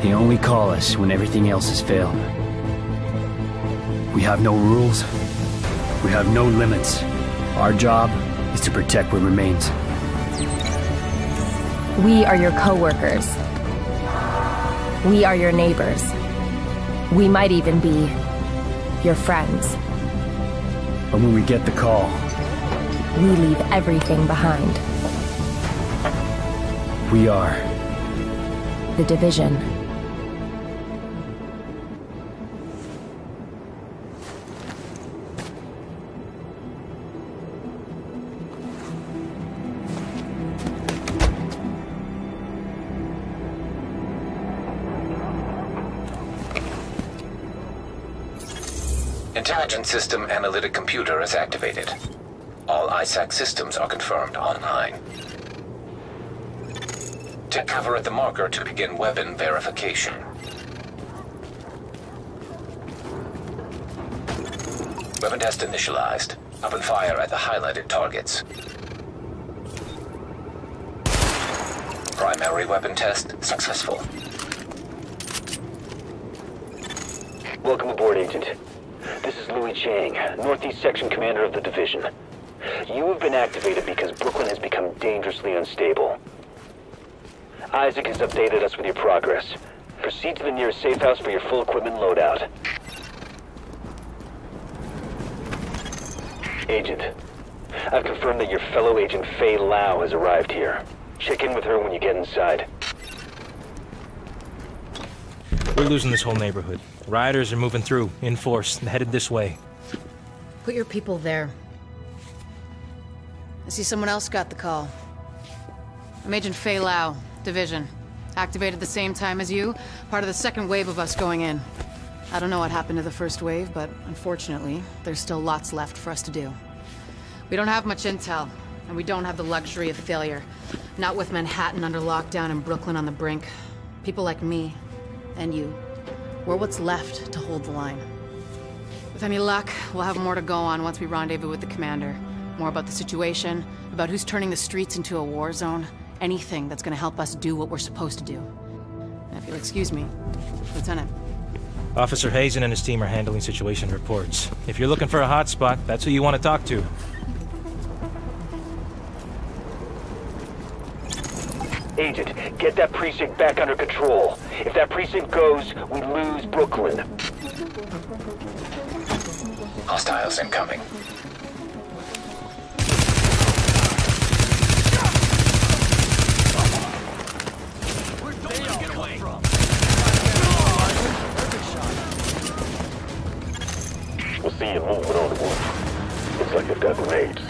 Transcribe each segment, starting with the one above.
They only call us when everything else has failed. We have no rules. We have no limits. Our job is to protect what remains. We are your co-workers. We are your neighbors. We might even be your friends. But when we get the call, we leave everything behind. We are the Division. Intelligence System Analytic Computer is activated. All ISAC systems are confirmed online. Take cover at the marker to begin weapon verification. Weapon test initialized. Open fire at the highlighted targets. Primary weapon test successful. Welcome aboard, Agent. This is Louis Chang, Northeast Section Commander of the Division. You have been activated because Brooklyn has become dangerously unstable. Isaac has updated us with your progress. Proceed to the nearest safe house for your full equipment loadout. Agent, I've confirmed that your fellow agent Faye Lau has arrived here. Check in with her when you get inside. We're losing this whole neighborhood. Rioters are moving through, in force, and headed this way. Put your people there. I see someone else got the call. I'm Agent Faye Lau, Division. Activated the same time as you, part of the second wave of us going in. I don't know what happened to the first wave, but unfortunately, there's still lots left for us to do. We don't have much intel, and we don't have the luxury of failure. Not with Manhattan under lockdown and Brooklyn on the brink. People like me, and you, we're what's left to hold the line. With any luck, we'll have more to go on once we rendezvous with the commander. More about the situation, about who's turning the streets into a war zone. Anything that's gonna help us do what we're supposed to do. And if you'll excuse me, Lieutenant. Officer Hazen and his team are handling situation reports. If you're looking for a hotspot, that's who you want to talk to. Agent, get that precinct back under control. If that precinct goes, we lose Brooklyn. Hostiles incoming. We'll see you moving on the roof. Looks like they've got grenades.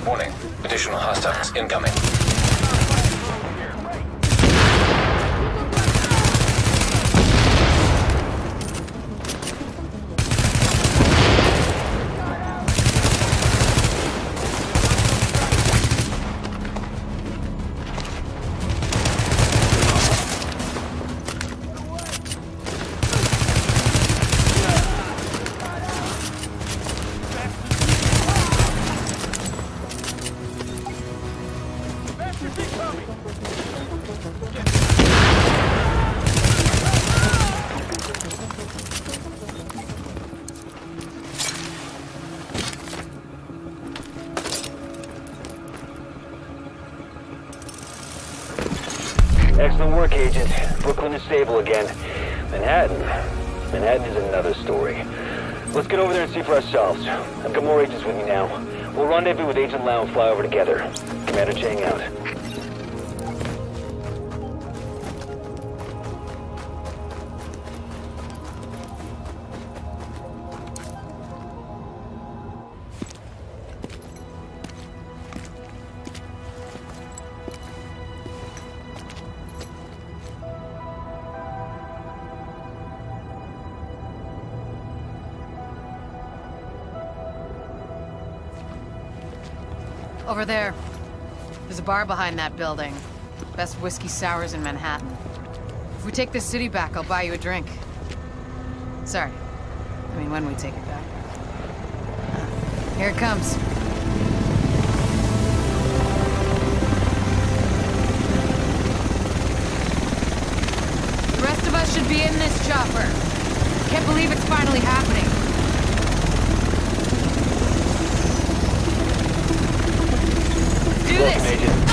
Warning. Additional hostiles incoming. Excellent work, Agent. Brooklyn is stable again. Manhattan is another story. Let's get over there and see for ourselves. I've got more agents with me now. We'll rendezvous with Agent Lau and fly over together. Commander Chang out. Over there. There's a bar behind that building. Best whiskey sours in Manhattan. If we take this city back, I'll buy you a drink. Sorry. I mean, when we take it back. Here it comes. The rest of us should be in this chopper. Can't believe it's finally happening. Do this! Agent.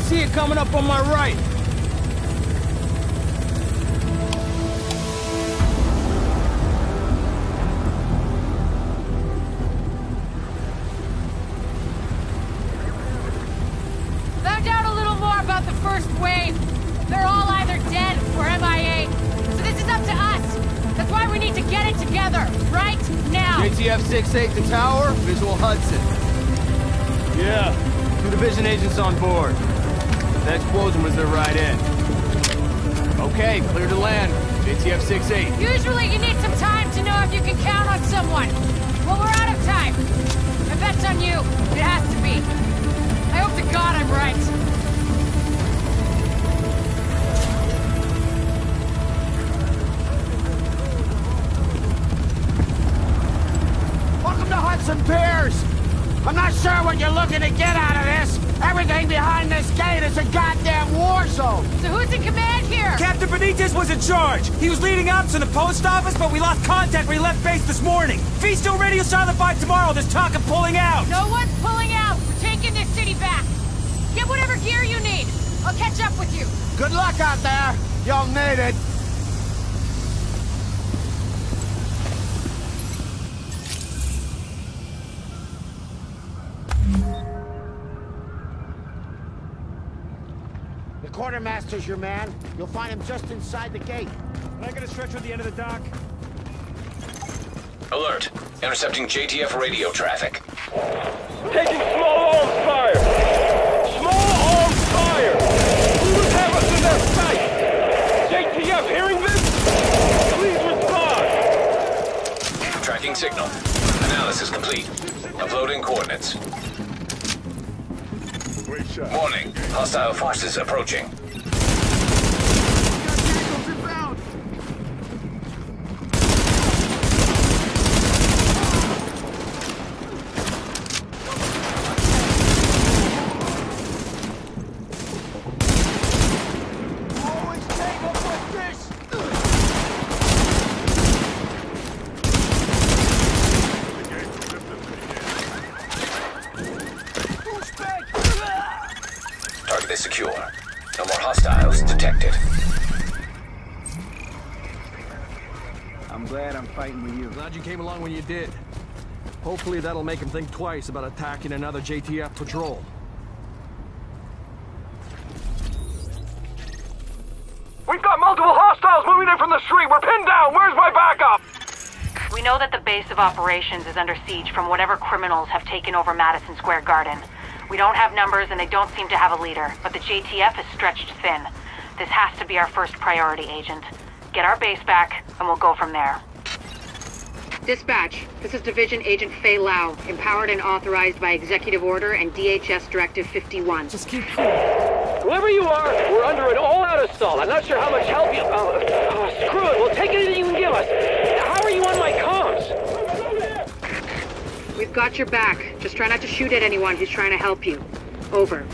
See it coming up on my right. Found out a little more about the first wave. They're all either dead or MIA. So this is up to us. That's why we need to get it together, right now. JTF 6-8 to tower, visual Hudson. Yeah, 2 division agents on board. That explosion was their right in. Okay, clear to land. JTF 6-8. Usually you need some time to know if you can count on someone. Well, we're out of time. My bet's on you. It has to be. I hope to God I'm right. Welcome to Hudson Piers. I'm not sure what you're looking to get out of this. Everything behind this gate is a goddamn war zone! So who's in command here? Captain Benitez was in charge. He was leading ops in the post office, but we lost contact when he left base this morning. If he's still radio silent by tomorrow, there's talk of pulling out. No one's pulling out. We're taking this city back. Get whatever gear you need. I'll catch up with you. Good luck out there. You'll need it. The quartermaster's your man. You'll find him just inside the gate. Can I get a stretcher at the end of the dock? Alert. Intercepting JTF radio traffic. Taking small arms fire! Small arms fire! Who would have us in their sight? JTF, hearing this? Please respond! signal. Analysis complete. Uploading coordinates. Warning. Hostile forces approaching. Target is secure. No more hostiles detected. I'm glad I'm fighting with you. Glad you came along when you did. Hopefully that'll make him think twice about attacking another JTF patrol. We've got multiple hostiles moving in from the street. We're pinned down. Where's my backup? We know that the base of operations is under siege from whatever criminals have taken over Madison Square Garden. We don't have numbers and they don't seem to have a leader, but the JTF is stretched thin. This has to be our first priority, Agent. Get our base back, and we'll go from there. Dispatch, this is Division Agent Fei Lau, empowered and authorized by Executive Order and DHS Directive 51. Just keep... Whoever you are, we're under an all-out assault. I'm not sure how much help you... screw it. We'll take anything you can give us. How are you on my comms? We've got your back. Just try not to shoot at anyone who's trying to help you. Over.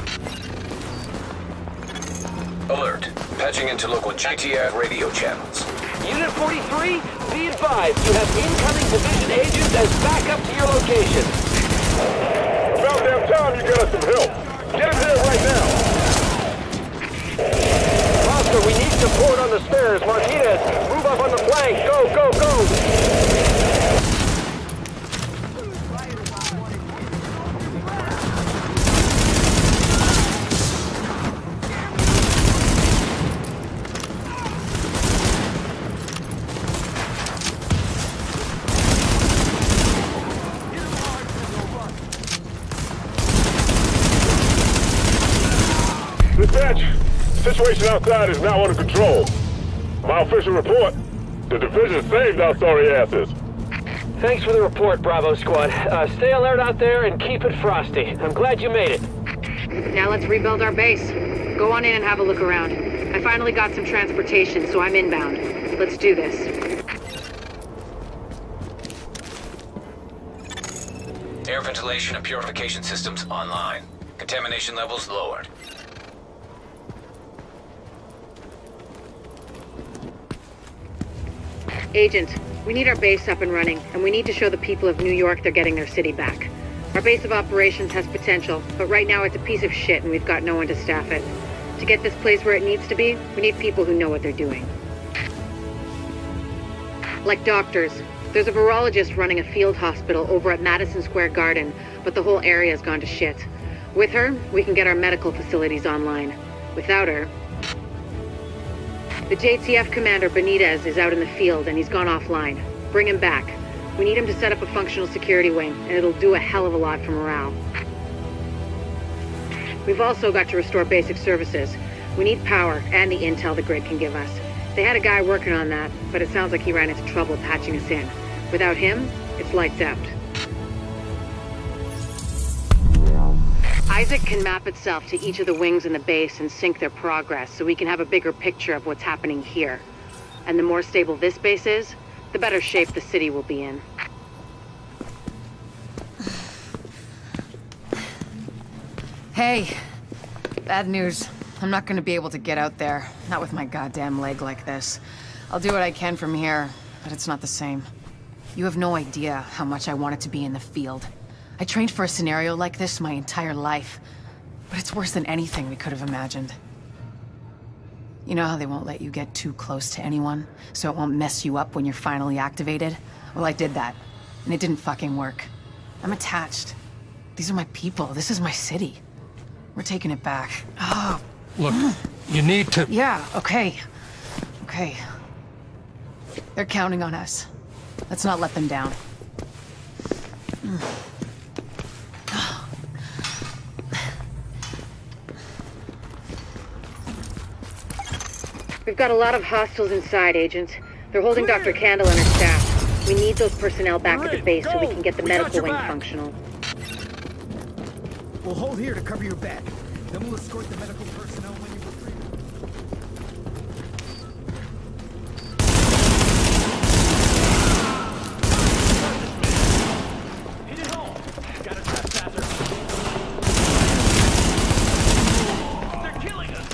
Alert. Patching into local JTF radio channels. Unit 43, be advised, you have incoming division agents as backup to your location. About damn time you get us some help. Get him here right now. Oscar, we need support on the stairs. Martinez, move up on the flank. Go, go, go. Dispatch, situation outside is now under control. My official report, the division saved our sorry asses. Thanks for the report, Bravo Squad. Stay alert out there and keep it frosty. I'm glad you made it. Now let's rebuild our base. Go on in and have a look around. I finally got some transportation, so I'm inbound. Let's do this. Air ventilation and purification systems online. Contamination levels lowered. Agent, we need our base up and running, and we need to show the people of New York they're getting their city back. Our base of operations has potential, but right now it's a piece of shit and we've got no one to staff it. To get this place where it needs to be, we need people who know what they're doing. Like doctors. There's a virologist running a field hospital over at Madison Square Garden, but the whole area's gone to shit. With her, we can get our medical facilities online. Without her... The JTF commander, Benitez, is out in the field and he's gone offline. Bring him back. We need him to set up a functional security wing, and it'll do a hell of a lot for morale. We've also got to restore basic services. We need power and the intel the grid can give us. They had a guy working on that, but it sounds like he ran into trouble patching us in. Without him, it's lights out. Isaac can map itself to each of the wings in the base and sync their progress so we can have a bigger picture of what's happening here. And the more stable this base is, the better shape the city will be in. Hey, bad news. I'm not gonna be able to get out there. Not with my goddamn leg like this. I'll do what I can from here, but it's not the same. You have no idea how much I wanted to be in the field. I trained for a scenario like this my entire life, but it's worse than anything we could have imagined. You know how they won't let you get too close to anyone, so it won't mess you up when you're finally activated? Well, I did that, and it didn't fucking work. I'm attached. These are my people. This is my city. We're taking it back. Oh. Look, you need to... Yeah, okay. Okay. They're counting on us. Let's not let them down. We've got a lot of hostiles inside, Agent. They're holding Dr. Kandel and her staff. We need those personnel back at the base so we can get the medical wing functional. We'll hold here to cover your back. Then we'll escort the medical personnel when you retrieve them. Hit it home. Got a trespasser. They're killing us.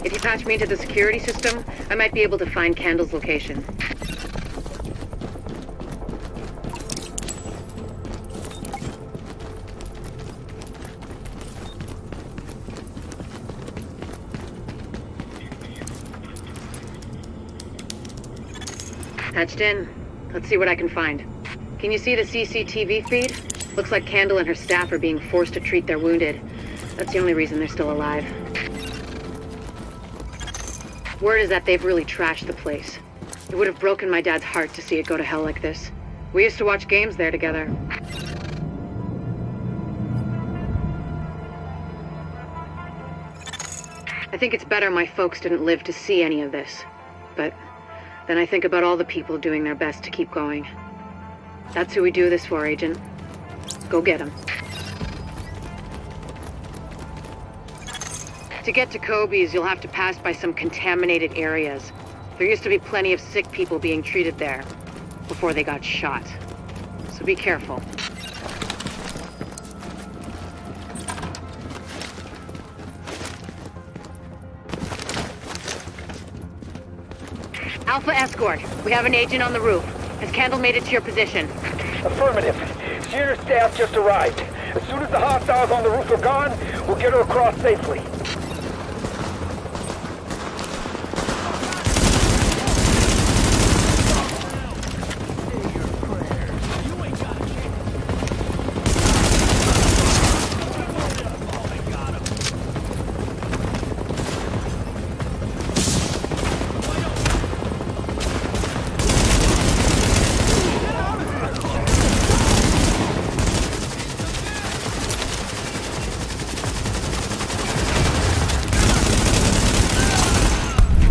If you patch me into the security system, I might be able to find Candle's location. Patched in. Let's see what I can find. Can you see the CCTV feed? Looks like Candle and her staff are being forced to treat their wounded. That's the only reason they're still alive. Word is that they've really trashed the place. It would have broken my dad's heart to see it go to hell like this. We used to watch games there together. I think it's better my folks didn't live to see any of this. But then I think about all the people doing their best to keep going. That's who we do this for, Agent. Go get them. To get to Kobe's, you'll have to pass by some contaminated areas. There used to be plenty of sick people being treated there before they got shot. So be careful. Alpha Escort, we have an agent on the roof. Has Candle made it to your position? Affirmative. She and her staff just arrived. As soon as the hostiles on the roof are gone, we'll get her across safely.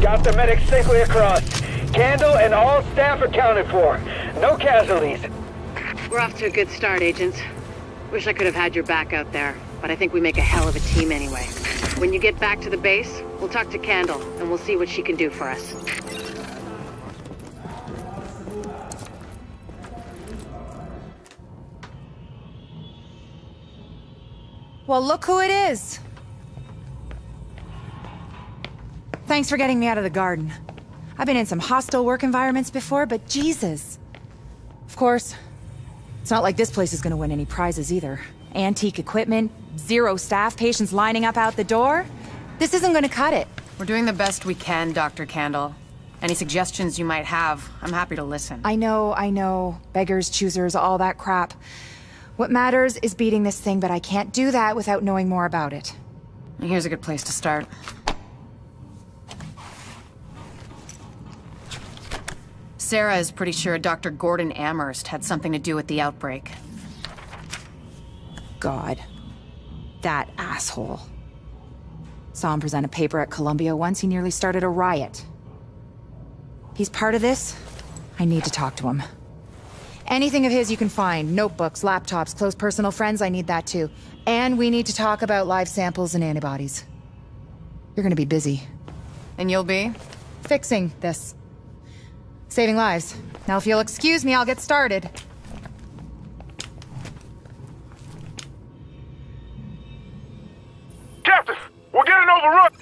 Got the medics safely across. Candle and all staff accounted for. No casualties. We're off to a good start, agents. Wish I could have had your back out there, but I think we make a hell of a team anyway. When you get back to the base, we'll talk to Candle, and we'll see what she can do for us. Well, look who it is. Thanks for getting me out of the garden. I've been in some hostile work environments before, but Jesus. Of course, it's not like this place is gonna win any prizes either. Antique equipment, 0 staff, patients lining up out the door. This isn't gonna cut it. We're doing the best we can, Dr. Candle. Any suggestions you might have, I'm happy to listen. I know. Beggars, choosers, all that crap. What matters is beating this thing, but I can't do that without knowing more about it. Here's a good place to start. Sarah is pretty sure Dr. Gordon Amherst had something to do with the outbreak. God. That asshole. Saw him present a paper at Columbia once. He nearly started a riot. He's part of this. I need to talk to him. Anything of his you can find. Notebooks, laptops, close personal friends, I need that too. And we need to talk about live samples and antibodies. You're gonna be busy. And you'll be? Fixing this. Saving lives. Now if you'll excuse me, I'll get started. Captain, we're getting overrun!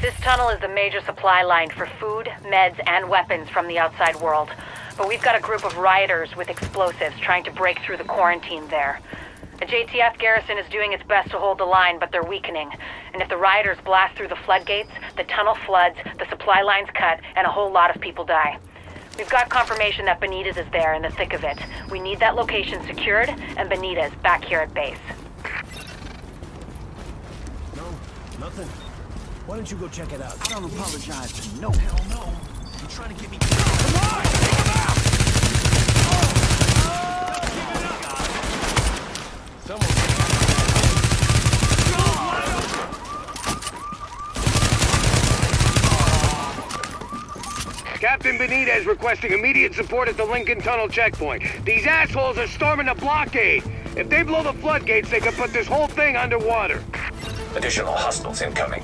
This tunnel is the major supply line for food, meds, and weapons from the outside world. But we've got a group of rioters with explosives trying to break through the quarantine there. The JTF garrison is doing its best to hold the line, but they're weakening. And if the rioters blast through the floodgates, the tunnel floods, the supply lines cut, and a whole lot of people die. We've got confirmation that Benitez is there in the thick of it. We need that location secured, and Benitez back here at base. No, nothing. Why don't you go check it out? I don't apologize for no. Hell no. You're trying to get me... Come on! Take him out! Captain Benitez requesting immediate support at the Lincoln Tunnel checkpoint. These assholes are storming the blockade. If they blow the floodgates, they could put this whole thing underwater. Additional hostiles incoming.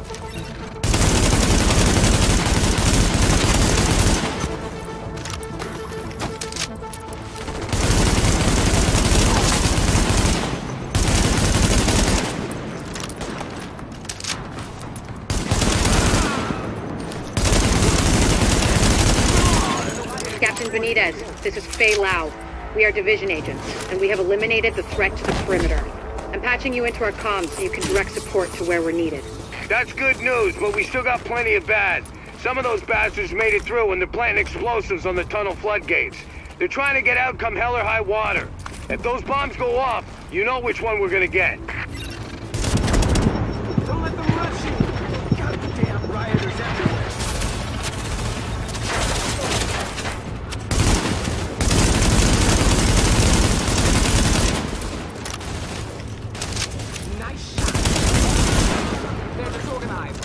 Captain Benitez, this is Faye Lau. We are division agents, and we have eliminated the threat to the perimeter. I'm patching you into our comms so you can direct support to where we're needed. That's good news, but we still got plenty of bad. Some of those bastards made it through and they're planting explosives on the tunnel floodgates. They're trying to get out come hell or high water. If those bombs go off, you know which one we're gonna get. Don't let them rush you! Goddamn rioters everywhere! Nice shot! They're disorganized.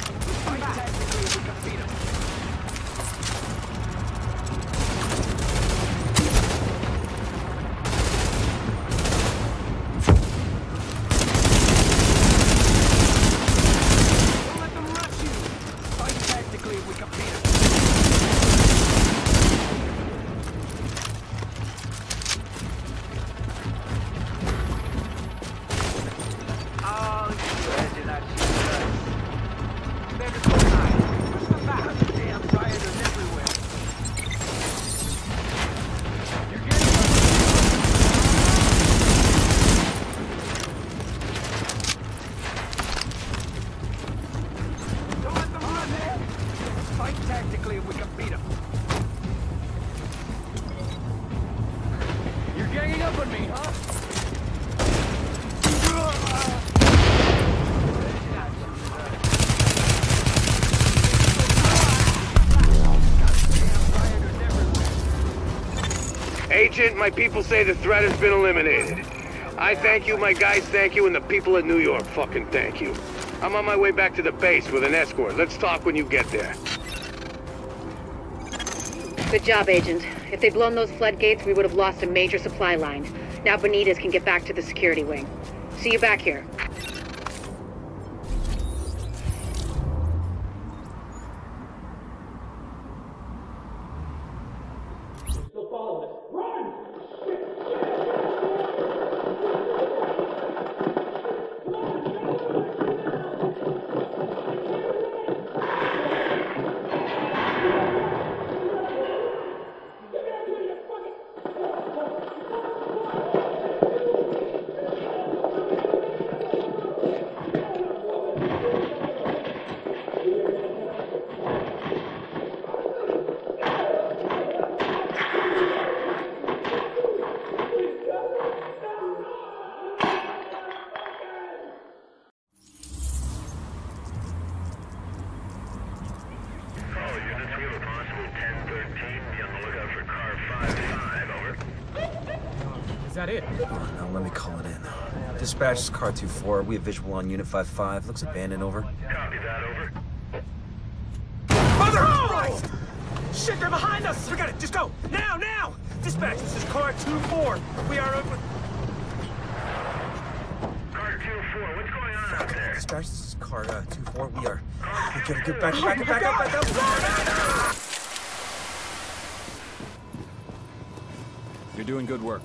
Fight tactically if we can beat them. Agent, my people say the threat has been eliminated. I thank you, my guys thank you, and the people of New York fucking thank you. I'm on my way back to the base with an escort. Let's talk when you get there. Good job, Agent. If they'd blown those floodgates, we would have lost a major supply line. Now Benitez can get back to the security wing. See you back here. Dispatch, this is Car 2-4. We have visual on Unit 5-5. Looks abandoned, over. Copy that, over. Mother of Christ! Shit, they're behind us! Forget it, just go! Now, now! Dispatch, this is Car 2-4. We are over... Car 2-4, what's going on out there? Dispatch, this is Car 2-4. We are... We gotta get back up! You're doing good work.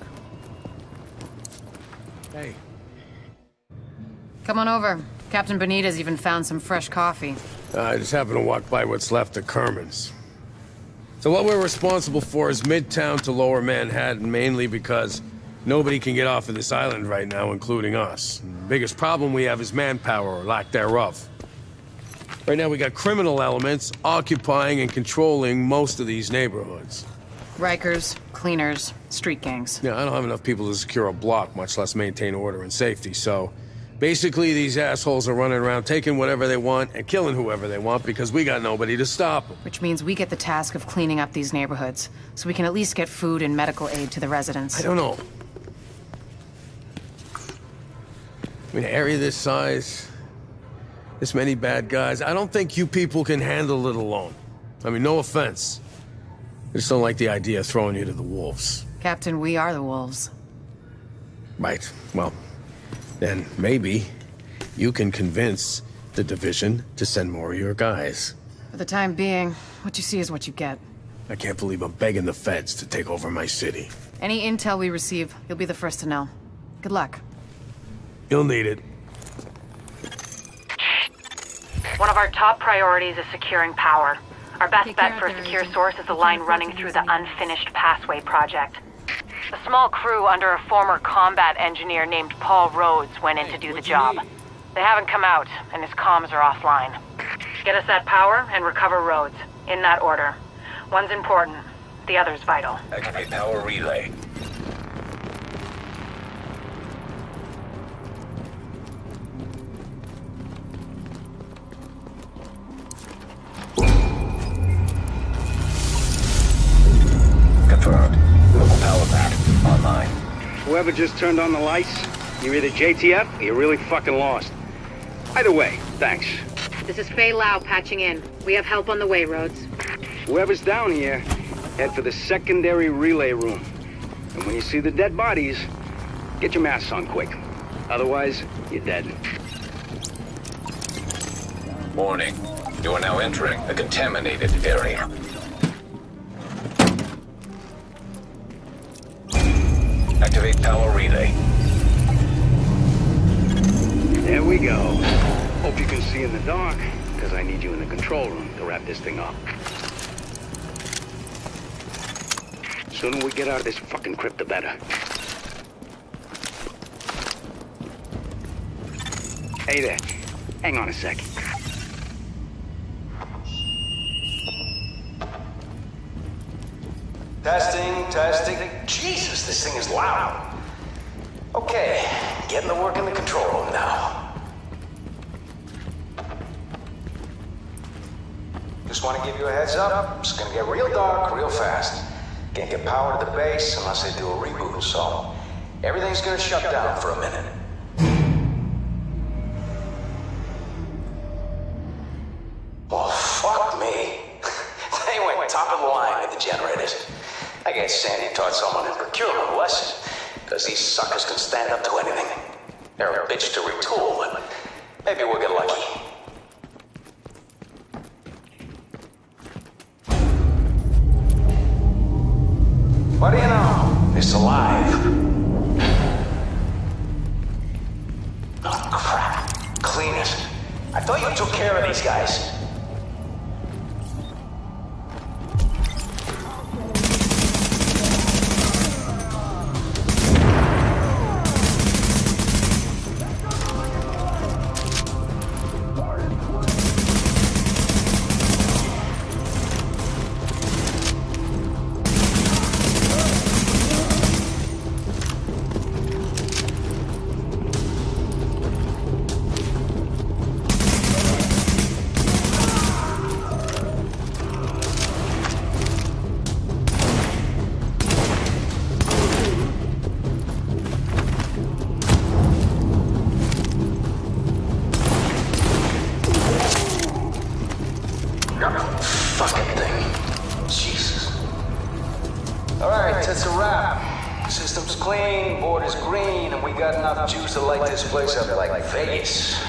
Hey. Come on over. Captain Benitez even found some fresh coffee. I just happened to walk by what's left of Kerman's. So what we're responsible for is Midtown to Lower Manhattan, mainly because nobody can get off of this island right now, including us. The biggest problem we have is manpower, or lack thereof. Right now we got criminal elements occupying and controlling most of these neighborhoods. Rikers, cleaners, street gangs. Yeah, I don't have enough people to secure a block, much less maintain order and safety, so... Basically, these assholes are running around taking whatever they want and killing whoever they want because we got nobody to stop them. Which means we get the task of cleaning up these neighborhoods, so we can at least get food and medical aid to the residents. I don't know. I mean, an area this size, this many bad guys, I don't think you people can handle it alone. I mean, no offense. I just don't like the idea of throwing you to the wolves. Captain, we are the wolves. Right. Well, then maybe you can convince the division to send more of your guys. For the time being, what you see is what you get. I can't believe I'm begging the feds to take over my city. Any intel we receive, you'll be the first to know. Good luck. You'll need it. One of our top priorities is securing power. Our best bet for a secure source is the line running through the unfinished Passway project. A small crew under a former combat engineer named Paul Rhodes went in to do the job. They haven't come out, and his comms are offline. Get us that power and recover Rhodes, in that order. One's important, the other's vital. Activate power relay. Confirmed. Local power plant online. Whoever just turned on the lights, you're either JTF or you're really fucking lost. Either way, thanks. This is Fei Lau patching in. We have help on the way, Rhodes. Whoever's down here, head for the secondary relay room. And when you see the dead bodies, get your masks on quick. Otherwise, you're dead. Warning. You are now entering a contaminated area. Activate power relay. There we go. Hope you can see in the dark, because I need you in the control room to wrap this thing up. Sooner we get out of this fucking crypt, the better. Hey there. Hang on a sec. Testing. Jesus, this thing is loud. Okay, getting to work in the control room now. Just want to give you a heads up. It's gonna get real dark real fast. Can't get power to the base unless they do a reboot, so everything's gonna shut down for a minute. Well, fuck me. They went top of the line with the generators. I guess Sandy taught someone in procurement a lesson, because these suckers can stand up to anything. They're a bitch to retool, but maybe we'll get lucky. What do you know? It's alive. Oh, crap. Cleanest. I thought you took care of these guys. Fucking thing. Jesus. Alright, that's a wrap. System's clean, board is green, and we got enough juice to light this place up like Vegas.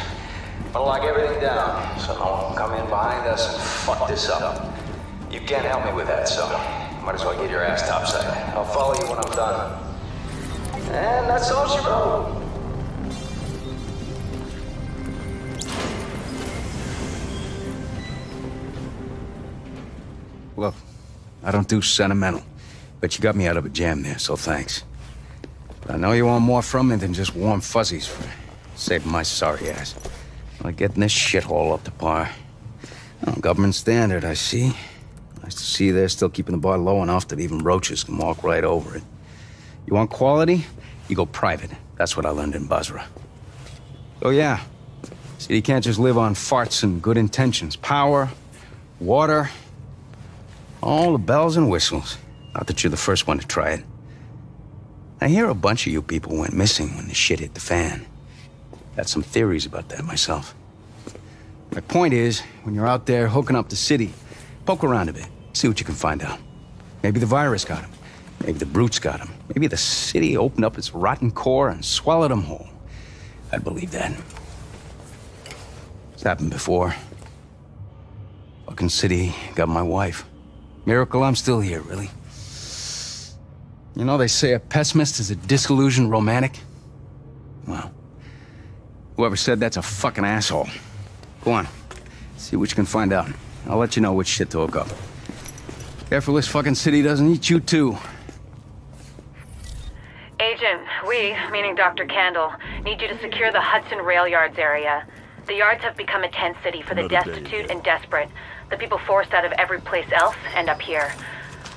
I'll lock everything down, so no one can come in behind us and fuck this up. You can't help me with that, so might as well get your ass topside. I'll follow you when I'm done. And that's all she wrote. Look, I don't do sentimental, but you got me out of a jam there, so thanks. But I know you want more from me than just warm fuzzies for saving my sorry ass. Like getting this shithole up to par. Oh, government standard, I see. Nice to see they're still keeping the bar low enough that even roaches can walk right over it. You want quality? You go private. That's what I learned in Basra. So yeah, see, you can't just live on farts and good intentions. Power, water, all the bells and whistles. Not that you're the first one to try it. I hear a bunch of you people went missing when the shit hit the fan. Got some theories about that myself. My point is, when you're out there hooking up the city, poke around a bit, see what you can find out. Maybe the virus got him. Maybe the brutes got him. Maybe the city opened up its rotten core and swallowed him whole. I'd believe that. It's happened before. Fucking city got my wife. Miracle I'm still here, really. You know, they say a pessimist is a disillusioned romantic. Well, whoever said that's a fucking asshole. Go on, see what you can find out. I'll let you know which shit to hook up. Careful this fucking city doesn't eat you too. Agent, we, meaning Dr. Kandel, need you to secure the Hudson Rail Yards area. The yards have become a tent city for the destitute and desperate. The people forced out of every place else end up here.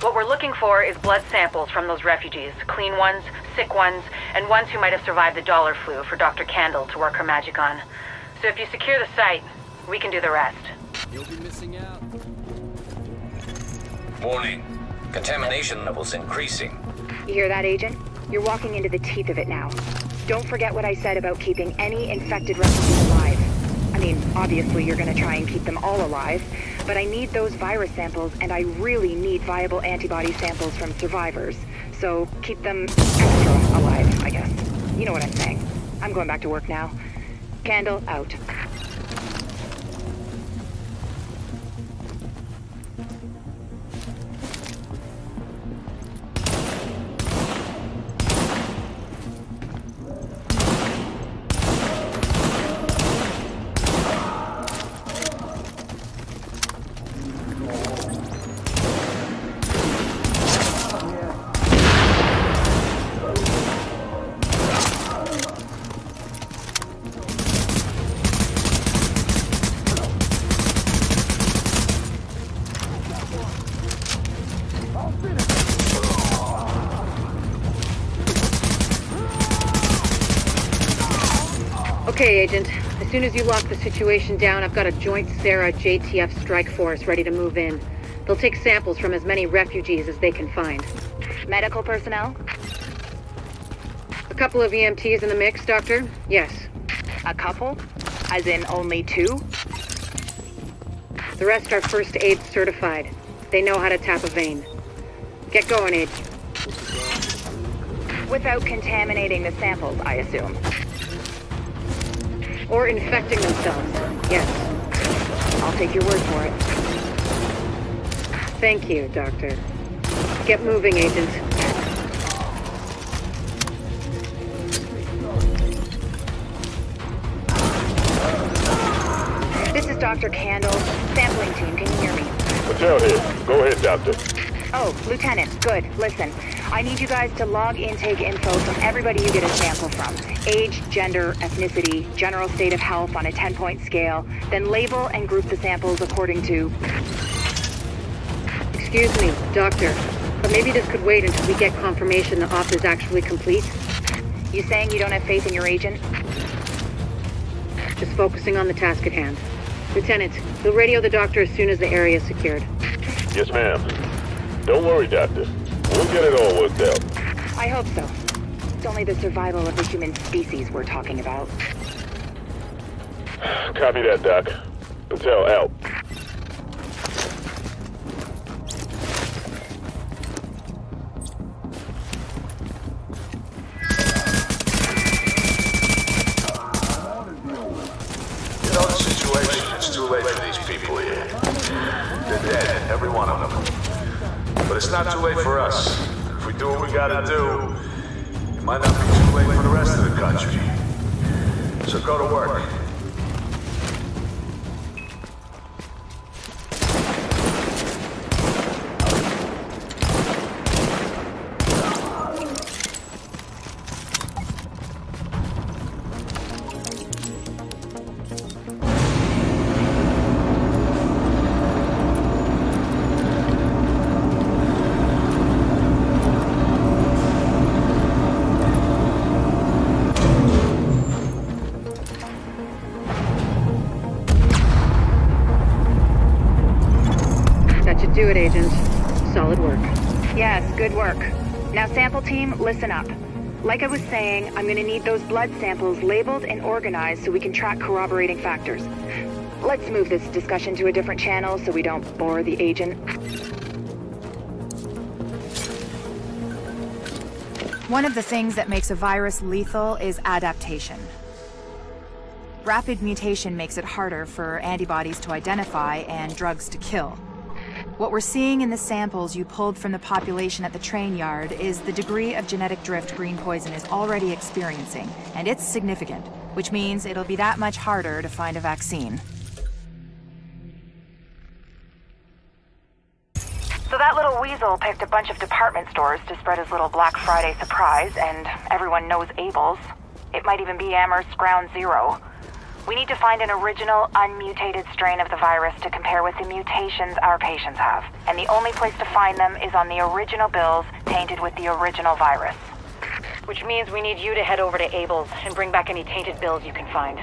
What we're looking for is blood samples from those refugees. Clean ones, sick ones, and ones who might have survived the dollar flu for Dr. Kandel to work her magic on. So if you secure the site, we can do the rest. You'll be missing out. Warning. Contamination levels increasing. You hear that, Agent? You're walking into the teeth of it now. Don't forget what I said about keeping any infected refugees alive. I mean, obviously you're gonna try and keep them all alive, but I need those virus samples, and I really need viable antibody samples from survivors. So keep them extra alive, I guess. You know what I'm saying. I'm going back to work now. Kandel, out. Okay, Agent. As soon as you lock the situation down, I've got a joint Sarah JTF strike force ready to move in. They'll take samples from as many refugees as they can find. Medical personnel? A couple of EMTs in the mix, Doctor? Yes. A couple? As in only 2? The rest are first aid certified. They know how to tap a vein. Get going, Agent. Without contaminating the samples, I assume. Or infecting themselves, yes. I'll take your word for it. Thank you, Doctor. Get moving, Agent. This is Dr. Kandel. Sampling team, can you hear me? Patel here. Go ahead, Doctor. Oh, Lieutenant, good. Listen, I need you guys to log intake info from everybody you get a sample from. Age, gender, ethnicity, general state of health on a 10-point scale, then label and group the samples according to... Excuse me, Doctor, but maybe this could wait until we get confirmation the op is actually complete. You saying you don't have faith in your agent? Just focusing on the task at hand. Lieutenant, you'll radio the doctor as soon as the area is secured. Yes, ma'am. Don't worry, Doctor. We'll get it all worked out. I hope so. It's only the survival of the human species we're talking about. Copy that, Doc. Patel out. You know the situation. It's too late for these people here. They're dead, every one of them. But it's not too late for us. If we do what we gotta do, it might not be too late for the rest of the country. So go to work. Do it, Agent. Solid work. Yes, good work. Now, sample team, listen up. Like I was saying, I'm gonna need those blood samples labeled and organized so we can track corroborating factors. Let's move this discussion to a different channel so we don't bore the agent. One of the things that makes a virus lethal is adaptation. Rapid mutation makes it harder for antibodies to identify and drugs to kill. What we're seeing in the samples you pulled from the population at the train yard is the degree of genetic drift green poison is already experiencing, and it's significant, which means it'll be that much harder to find a vaccine. So that little weasel picked a bunch of department stores to spread his little Black Friday surprise, and everyone knows Abel's. It might even be Amherst's Ground Zero. We need to find an original, unmutated strain of the virus to compare with the mutations our patients have. And the only place to find them is on the original bills tainted with the original virus. Which means we need you to head over to Abel's and bring back any tainted bills you can find.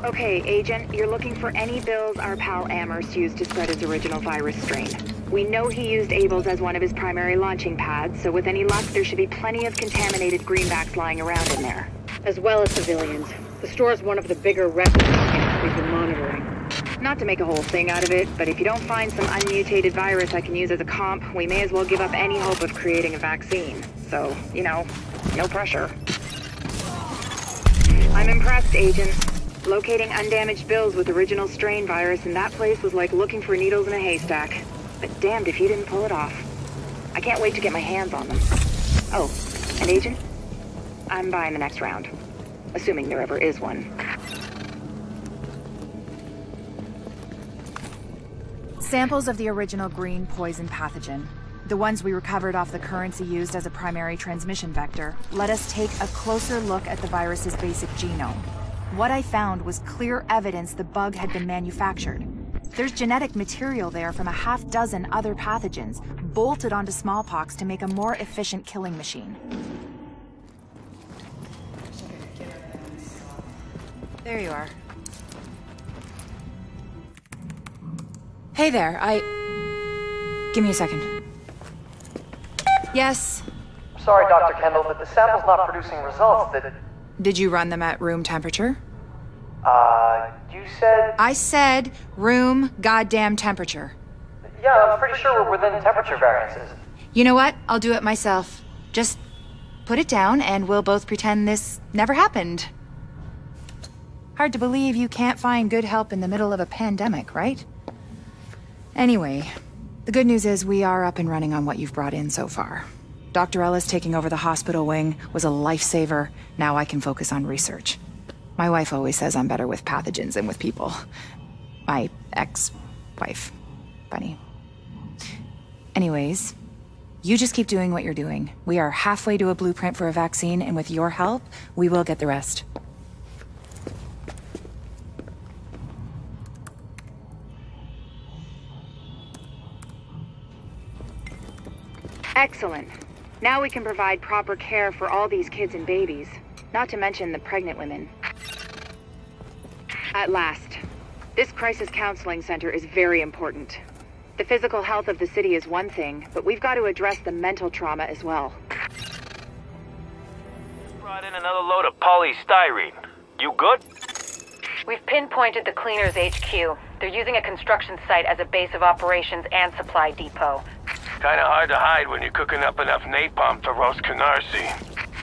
Okay, Agent, you're looking for any bills our pal Amherst used to spread his original virus strain. We know he used Abel's as one of his primary launching pads, so with any luck, there should be plenty of contaminated greenbacks lying around in there. As well as civilians. The store is one of the bigger refugee camps we've been monitoring. Not to make a whole thing out of it, but if you don't find some unmutated virus I can use as a comp, we may as well give up any hope of creating a vaccine. So, you know, no pressure. I'm impressed, Agent. Locating undamaged bills with original strain virus in that place was like looking for needles in a haystack. But damned if you didn't pull it off. I can't wait to get my hands on them. Oh, and Agent? I'm buying the next round. Assuming there ever is one. Samples of the original green poison pathogen, the ones we recovered off the currency used as a primary transmission vector, let us take a closer look at the virus's basic genome. What I found was clear evidence the bug had been manufactured. There's genetic material there from a half-dozen other pathogens, bolted onto smallpox to make a more efficient killing machine. There you are. Hey there, Give me a second. Yes? Sorry, Dr. Kendall, but the sample's not producing results that... Did you run them at room temperature? You said... I said room goddamn temperature. Yeah, I'm pretty sure we're within temperature variances. You know what? I'll do it myself. Just put it down and we'll both pretend this never happened. Hard to believe you can't find good help in the middle of a pandemic, right? Anyway, the good news is we are up and running on what you've brought in so far. Dr. Ellis taking over the hospital wing was a lifesaver. Now I can focus on research. My wife always says I'm better with pathogens than with people. My ex-wife. Funny. Anyways, you just keep doing what you're doing. We are halfway to a blueprint for a vaccine, and with your help, we will get the rest. Excellent. Now we can provide proper care for all these kids and babies, not to mention the pregnant women. At last. This crisis counseling center is very important. The physical health of the city is one thing, but we've got to address the mental trauma as well. Brought in another load of polystyrene. You good? We've pinpointed the Cleaners HQ. They're using a construction site as a base of operations and supply depot. Kinda hard to hide when you're cooking up enough napalm to roast Canarsie.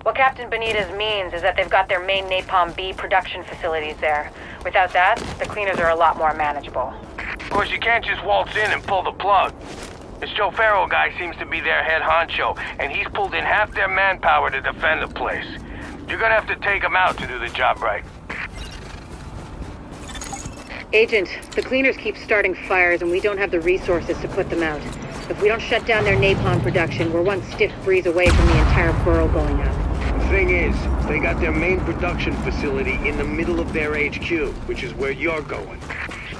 What Captain Benitez means is that they've got their main Napalm B production facilities there. Without that, the Cleaners are a lot more manageable. Of course, you can't just waltz in and pull the plug. This Joe Farrell guy seems to be their head honcho, and he's pulled in half their manpower to defend the place. You're gonna have to take him out to do the job right. Agent, the Cleaners keep starting fires and we don't have the resources to put them out. If we don't shut down their napalm production, we're one stiff breeze away from the entire borough going up. The thing is, they got their main production facility in the middle of their HQ, which is where you're going.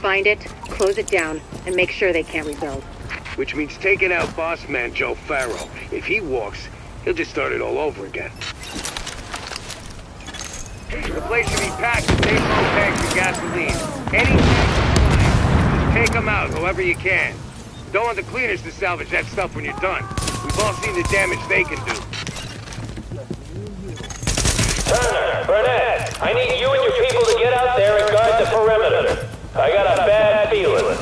Find it, close it down, and make sure they can't rebuild. Which means taking out boss man Joe Farrell. If he walks, he'll just start it all over again. The place should be packed with napalm tanks and gasoline. Any tanks, just take them out however you can. Don't want the Cleaners to salvage that stuff when you're done. We've all seen the damage they can do. Turner, Burnett, I need you and your people to get out there and guard the perimeter. I got a bad feeling.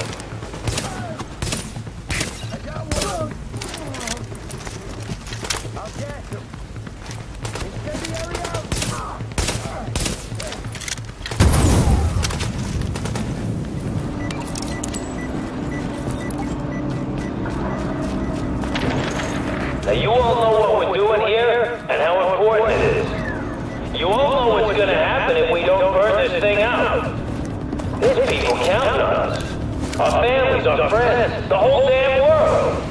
our families, our friends, the whole damn world.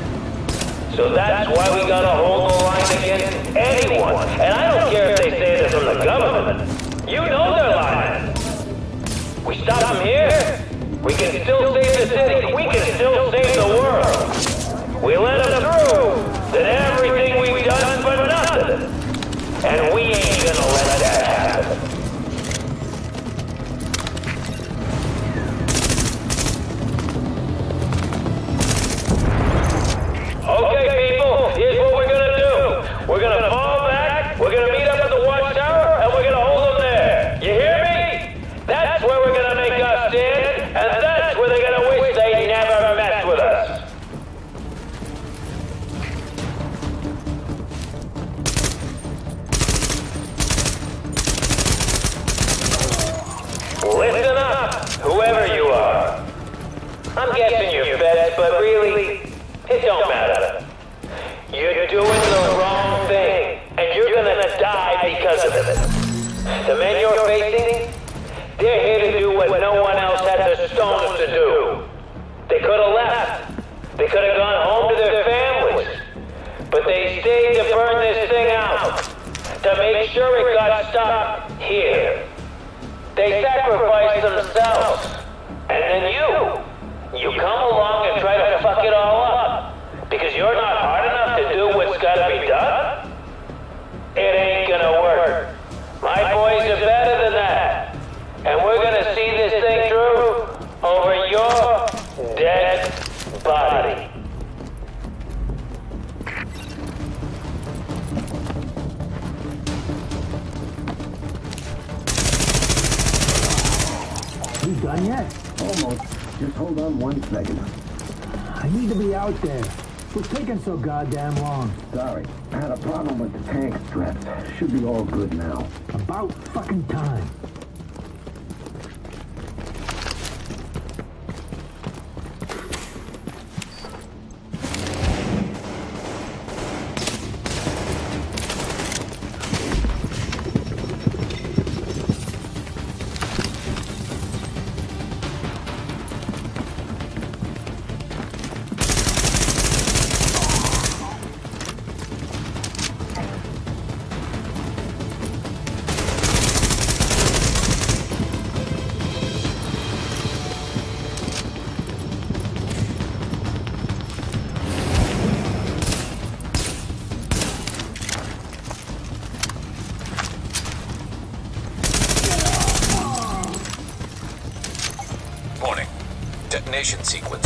So that's why we gotta hold the line against anyone. And I don't care if they say they're from the government. You know they're lying. We stop them here, we can still save the city. We can still save the world. We let them through, then everything we've done for nothing. And we ain't gonna let that happen. Okay, people, here's what we're gonna do. We're gonna fall back, we're gonna meet up at the watchtower, and we're gonna hold them there. You hear me? That's where we're gonna make our stand, and that's where they're gonna wish they never messed with us. Listen up, whoever you are. I'm guessing you're feds, but really, it don't matter. You're doing the wrong thing, and you're gonna die because of it. The men you're facing, they're here to do what no one else had the stones to do. They could have left. They could have gone home to their families. But they stayed to burn this thing out, to make sure it got stopped here. They sacrificed themselves. And then you come along and try to fuck it all up. Because you're not hard enough to do what's gotta be done? It ain't gonna work. My boys are better than that. And we're gonna see this thing through over your dead body. You done yet? Almost. Just hold on 1 second. I need to be out there. What's taking so goddamn long? Sorry. I had a problem with the tank straps. Should be all good now. About fucking time. Detonation sequence.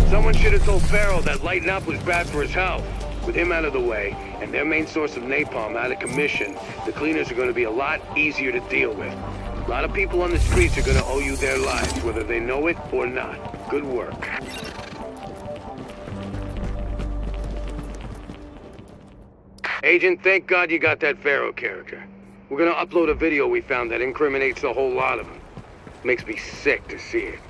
Someone should have told Farrell that lighting up was bad for his health. With him out of the way, and their main source of napalm out of commission, the cleaners are going to be a lot easier to deal with. A lot of people on the streets are going to owe you their lives, whether they know it or not. Good work. Agent, thank God you got that Farrell character. We're going to upload a video we found that incriminates a whole lot of them. Makes me sick to see it.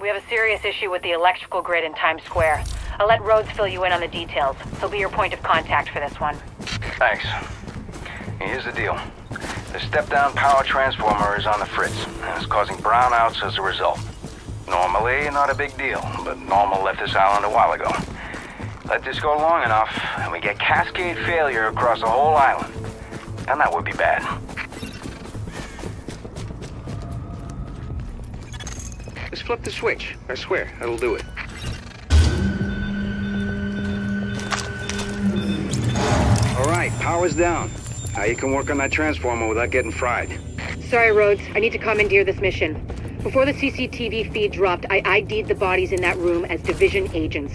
We have a serious issue with the electrical grid in Times Square. I'll let Rhodes fill you in on the details. He'll be your point of contact for this one. Thanks. Here's the deal. The step-down power transformer is on the fritz, and it's causing brownouts as a result. Normally, not a big deal, but Normal left this island a while ago. Let this go long enough, and we get cascade failure across the whole island. And that would be bad. Just flip the switch. I swear, that'll do it. All right, power's down. Now you can work on that transformer without getting fried. Sorry, Rhodes. I need to commandeer this mission. Before the CCTV feed dropped, I ID'd the bodies in that room as Division agents.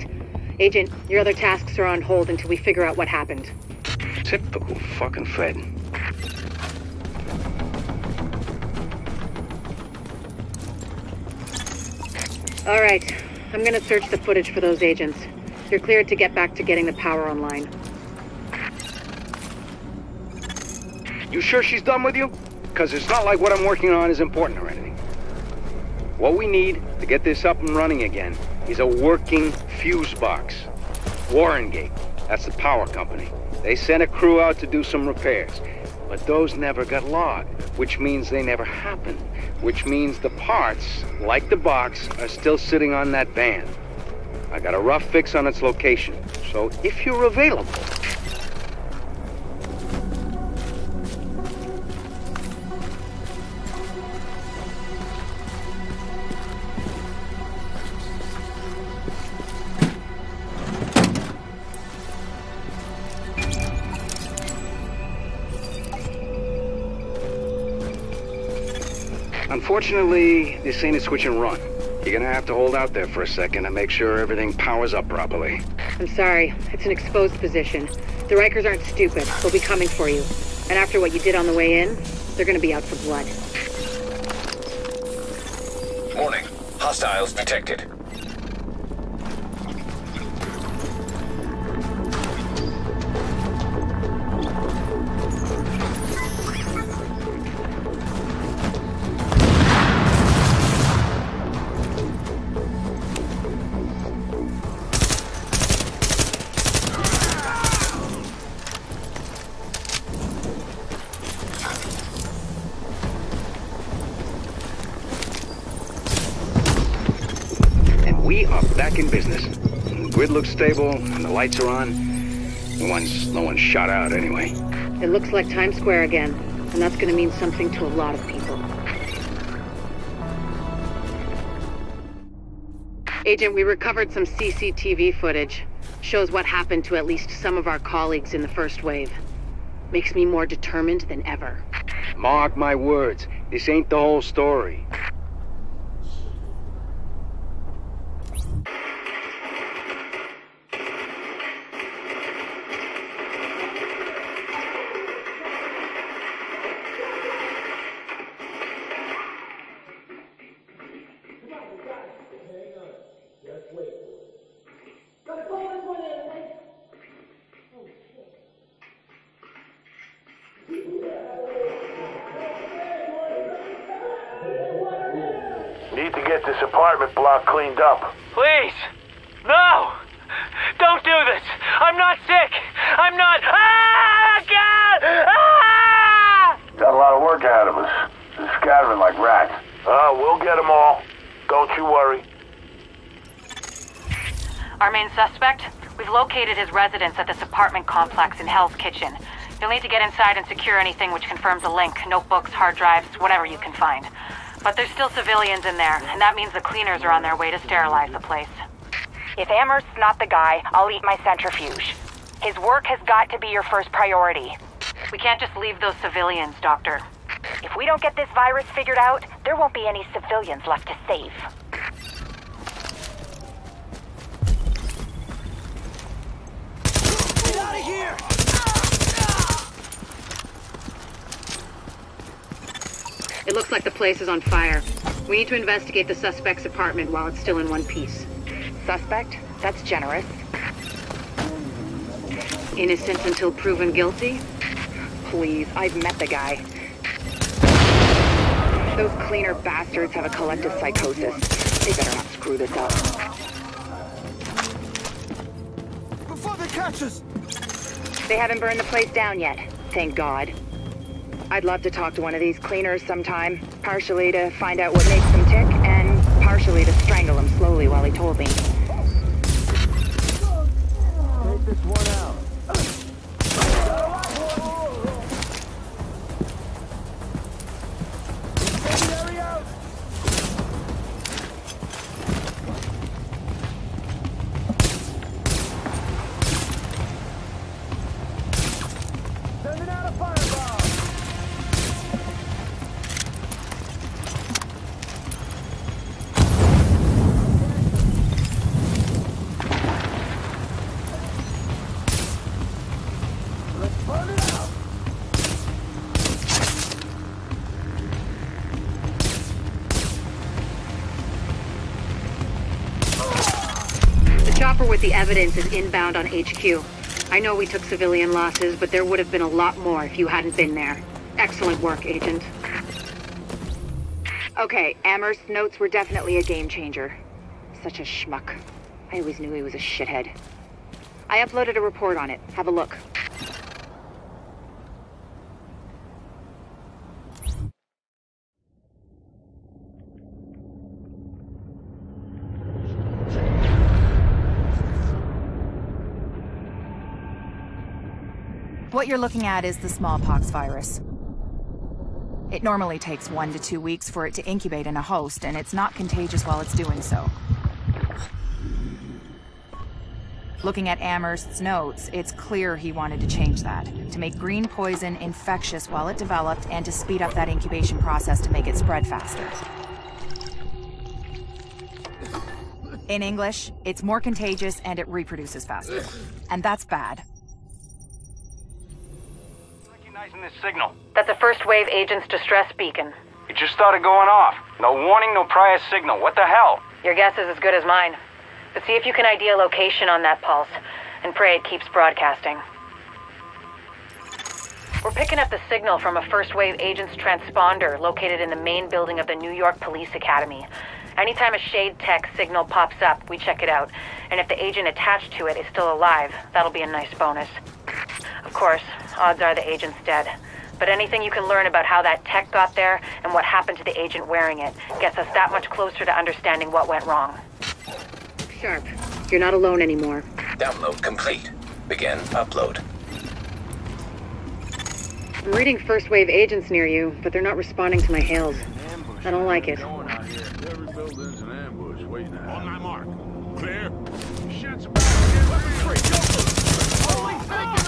Agent, your other tasks are on hold until we figure out what happened. Typical fucking Fed. All right. I'm gonna search the footage for those agents. You're cleared to get back to getting the power online. You sure she's done with you? Because it's not like what I'm working on is important or anything. What we need to get this up and running again is a working fuse box. Warrengate, that's the power company. They sent a crew out to do some repairs, but those never got logged, which means they never happened, which means the parts, like the box, are still sitting on that van. I got a rough fix on its location, so if you're available... Unfortunately, this ain't a switch and run. You're gonna have to hold out there for a second and make sure everything powers up properly. I'm sorry. It's an exposed position. The Rikers aren't stupid. They'll be coming for you. And after what you did on the way in, they're gonna be out for blood. Warning. Hostiles detected. We are back in business. The grid looks stable, and the lights are on. No one's shot out anyway. It looks like Times Square again, and that's gonna mean something to a lot of people. Agent, we recovered some CCTV footage. Shows what happened to at least some of our colleagues in the first wave. Makes me more determined than ever. Mark my words, this ain't the whole story. Need to get this apartment block cleaned up. Please! No! Don't do this! I'm not sick! I'm not... Ah! God! Ah! Got a lot of work ahead of us. They're scattering like rats. We'll get them all. Don't you worry. Our main suspect? We've located his residence at this apartment complex in Hell's Kitchen. You'll need to get inside and secure anything which confirms a link. Notebooks, hard drives, whatever you can find. But there's still civilians in there, and that means the cleaners are on their way to sterilize the place. If Amherst's not the guy, I'll eat my centrifuge. His work has got to be your first priority. We can't just leave those civilians, Doctor. If we don't get this virus figured out, there won't be any civilians left to save. Get out of here! It looks like the place is on fire. We need to investigate the suspect's apartment while it's still in one piece. Suspect? That's generous. Innocent until proven guilty? Please, I've met the guy. Those cleaner bastards have a collective psychosis. They better not screw this up. Before they catch us! They haven't burned the place down yet, thank God. I'd love to talk to one of these cleaners sometime, partially to find out what makes them tick, and partially to strangle him slowly while he told me. Take this one out. Incendiary out! Sending out a fireball! Let's burn it out! The chopper with the evidence is inbound on HQ. I know we took civilian losses, but there would have been a lot more if you hadn't been there. Excellent work, Agent. Okay, Amherst's notes were definitely a game changer. Such a schmuck. I always knew he was a shithead. I uploaded a report on it. Have a look. What you're looking at is the smallpox virus. It normally takes 1 to 2 weeks for it to incubate in a host, and it's not contagious while it's doing so. Looking at Amherst's notes, it's clear he wanted to change that, to make green poison infectious while it developed, and to speed up that incubation process to make it spread faster. In English, it's more contagious and it reproduces faster. And that's bad. Recognizing this signal. That's a first wave agent's distress beacon. It just started going off. No warning, no prior signal. What the hell? Your guess is as good as mine. But see if you can ID a location on that pulse, and pray it keeps broadcasting. We're picking up the signal from a first wave agent's transponder located in the main building of the New York Police Academy. Anytime a Shade Tech signal pops up, we check it out. And if the agent attached to it is still alive, that'll be a nice bonus. Of course, odds are the agent's dead. But anything you can learn about how that tech got there and what happened to the agent wearing it gets us that much closer to understanding what went wrong. Sharp, you're not alone anymore. Download complete. Begin upload. I'm reading first wave agents near you, but they're not responding to my hails. I don't like it. Every building's an ambush waiting out. On my mark. Clear. Shit's Holy fuck!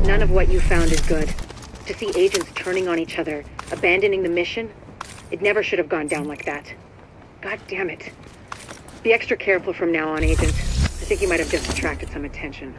None of what you found is good. To see agents turning on each other, abandoning the mission, it never should have gone down like that. God damn it. Be extra careful from now on, Agent. I think you might have just attracted some attention.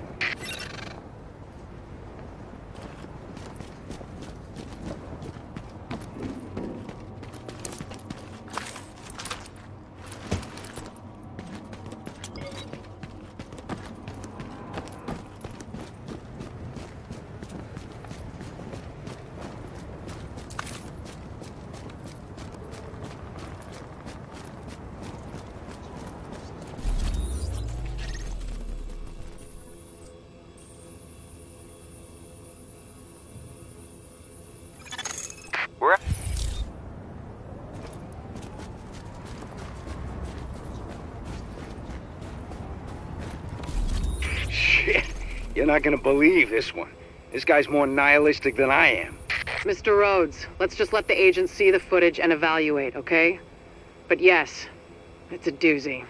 Shit, you're not gonna believe this one. This guy's more nihilistic than I am. Mr. Rhodes, let's just let the agent see the footage and evaluate, okay? But yes, it's a doozy.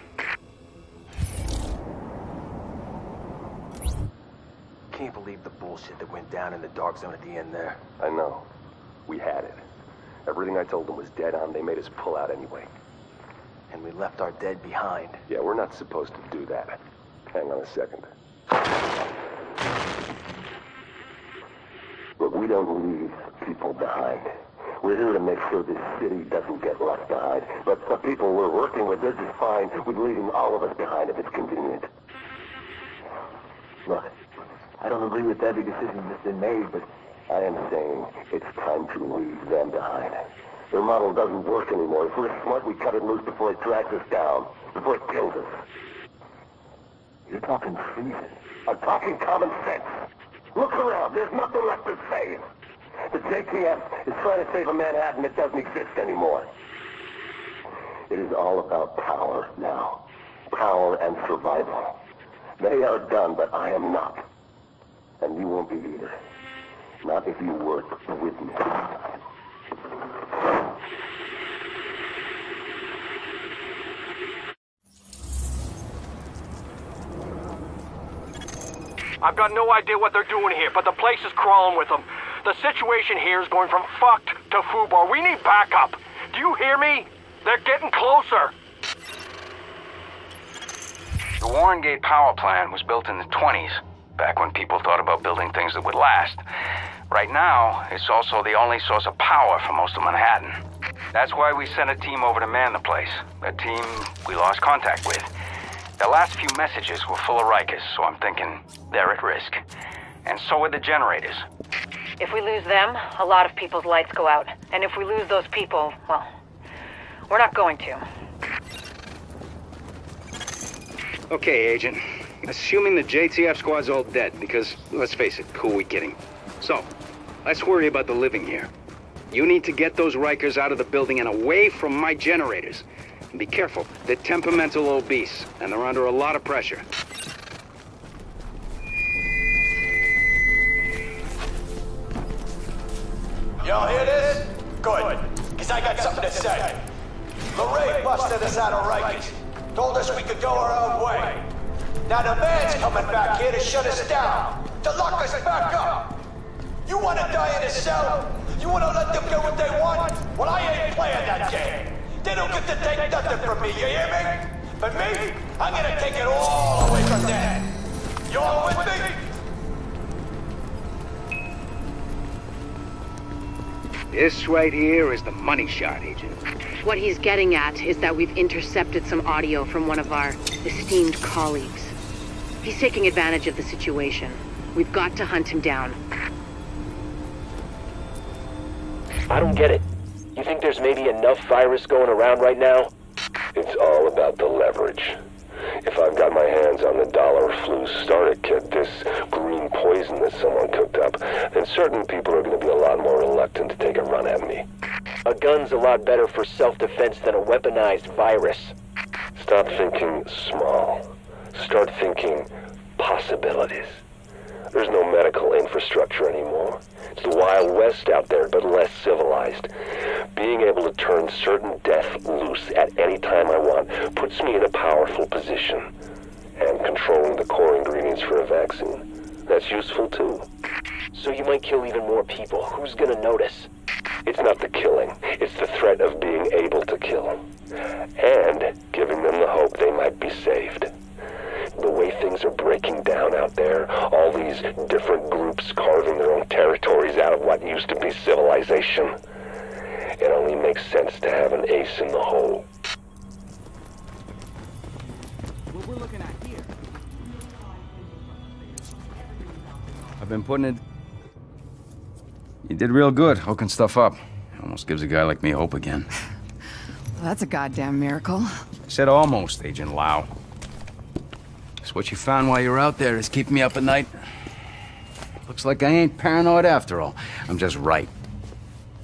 Can't believe the bullshit that went down in the dark zone at the end there. I know. We had it. Everything I told them was dead on. They made us pull out anyway. And we left our dead behind. Yeah, we're not supposed to do that. Hang on a second. But we don't leave people behind. We're here to make sure this city doesn't get left behind. But the people we're working with, they're just fine with leaving all of us behind if it's convenient. Look, I don't agree with every decision that's been made, but I am saying it's time to leave them behind. Their model doesn't work anymore. If we're smart, we cut it loose before it drags us down, before it kills us. You're talking treason. I'm talking common sense. Look around. There's nothing left to save. The JTF is trying to save a Manhattan that doesn't exist anymore. It is all about power now. Power and survival. They are done, but I am not. And you won't be either. Not if you work with me. I've got no idea what they're doing here, but the place is crawling with them. The situation here is going from fucked to foobar. We need backup. Do you hear me? They're getting closer. The Warren Gate power plant was built in the 20s, back when people thought about building things that would last. Right now, it's also the only source of power for most of Manhattan. That's why we sent a team over to man the place. A team we lost contact with. The last few messages were full of Rikers, so I'm thinking they're at risk. And so are the generators. If we lose them, a lot of people's lights go out. And if we lose those people, well, we're not going to. Okay, Agent. Assuming the JTF squad's all dead, because, let's face it, who are we kidding? So, let's worry about the living here. You need to get those Rikers out of the building and away from my generators. And be careful, they're temperamental obese, and they're under a lot of pressure. Y'all hear this? Good, because I got something to say. Lorraine busted us out of Rikers. Told us we could go our own way. Now the man's coming back here to shut us down, to lock us back up. You want to die in a cell? You want to let them get what they want? Well, I ain't playing that game. They don't get to take nothing from me, you hear me? But me, I'm gonna take it all away from them. You all with me? This right here is the money shot, Agent. What he's getting at is that we've intercepted some audio from one of our esteemed colleagues. He's taking advantage of the situation. We've got to hunt him down. I don't get it. You think there's maybe enough virus going around right now? It's all about the leverage. If I've got my hands on the dollar flu starter kit, this green poison that someone cooked up, then certain people are going to be a lot more reluctant to take a run at me. A gun's a lot better for self-defense than a weaponized virus. Stop thinking small. Start thinking possibilities. There's no medical infrastructure anymore. It's the Wild West out there, but less civilized. Being able to turn certain death loose at any time I want puts me in a powerful position. And controlling the core ingredients for a vaccine, that's useful too. So you might kill even more people. Who's gonna notice? It's not the killing. It's the threat of being able to kill. And giving them the hope they might be saved. The way things are breaking down out there, all these different groups carving their own territories out of what used to be civilization, it only makes sense to have an ace in the hole. What we're looking at here. I've been putting it... You did real good, hooking stuff up. Almost gives a guy like me hope again. Well, that's a goddamn miracle. I said almost, Agent Lau. So what you found while you were out there is keeping me up at night. Looks like I ain't paranoid after all. I'm just right.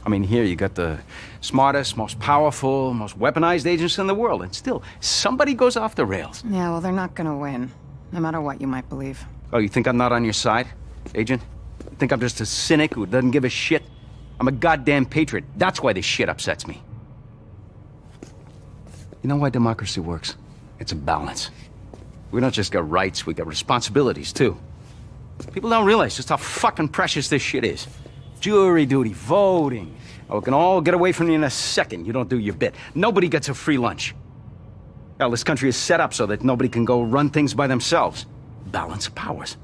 I mean, here you got the smartest, most powerful, most weaponized agents in the world, and still, somebody goes off the rails. Yeah, well, they're not gonna win, no matter what you might believe. Oh, you think I'm not on your side, Agent? You think I'm just a cynic who doesn't give a shit? I'm a goddamn patriot. That's why this shit upsets me. You know why democracy works? It's a balance. We don't just got rights, we got responsibilities, too. People don't realize just how fucking precious this shit is. Jury duty, voting. Oh, we can all get away from you in a second. You don't do your bit. Nobody gets a free lunch. Hell, this country is set up so that nobody can go run things by themselves. Balance of powers.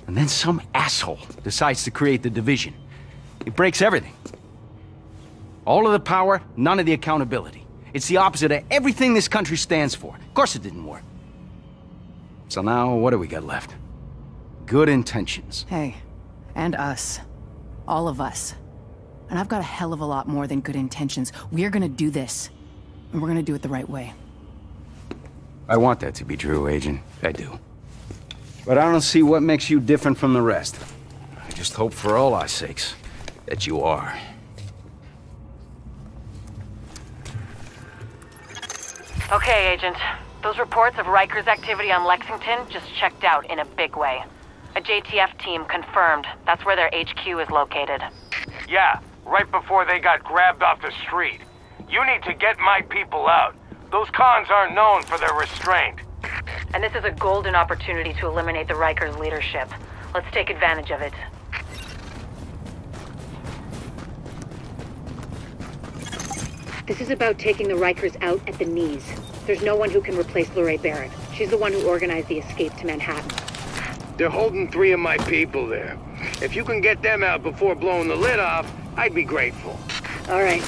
And then some asshole decides to create the division. It breaks everything. All of the power, none of the accountability. It's the opposite of everything this country stands for. Of course it didn't work. So now, what do we got left? Good intentions. Hey, and us. All of us. And I've got a hell of a lot more than good intentions. We're gonna do this. And we're gonna do it the right way. I want that to be true, Agent. I do. But I don't see what makes you different from the rest. I just hope for all our sakes that you are. Okay, Agent. Those reports of Riker's activity on Lexington just checked out in a big way. A JTF team confirmed that's where their HQ is located. Yeah, right before they got grabbed off the street. You need to get my people out. Those cons aren't known for their restraint. And this is a golden opportunity to eliminate the Rikers' leadership. Let's take advantage of it. This is about taking the Rikers out at the knees. There's no one who can replace Lorraine Barrett. She's the one who organized the escape to Manhattan. They're holding 3 of my people there. If you can get them out before blowing the lid off, I'd be grateful. All right.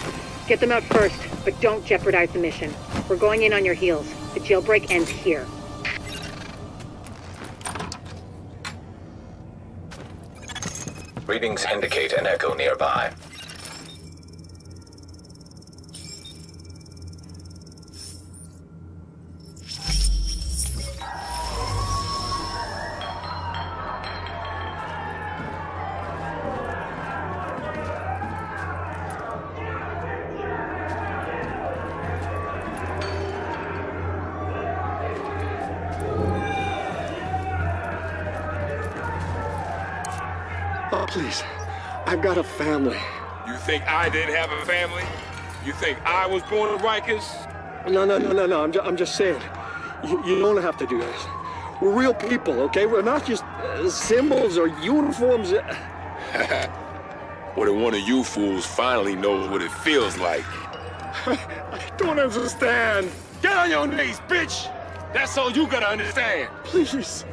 Get them out first, but don't jeopardize the mission. We're going in on your heels. The jailbreak ends here. Readings indicate an echo nearby. Oh, please. I've got a family. You think I didn't have a family? You think I was born to Rikers? No. I'm just saying. You don't have to do this. We're real people, okay? We're not just symbols or uniforms. What if one of you fools finally knows what it feels like? I don't understand. Get on your knees, bitch! That's all you gotta understand. Please.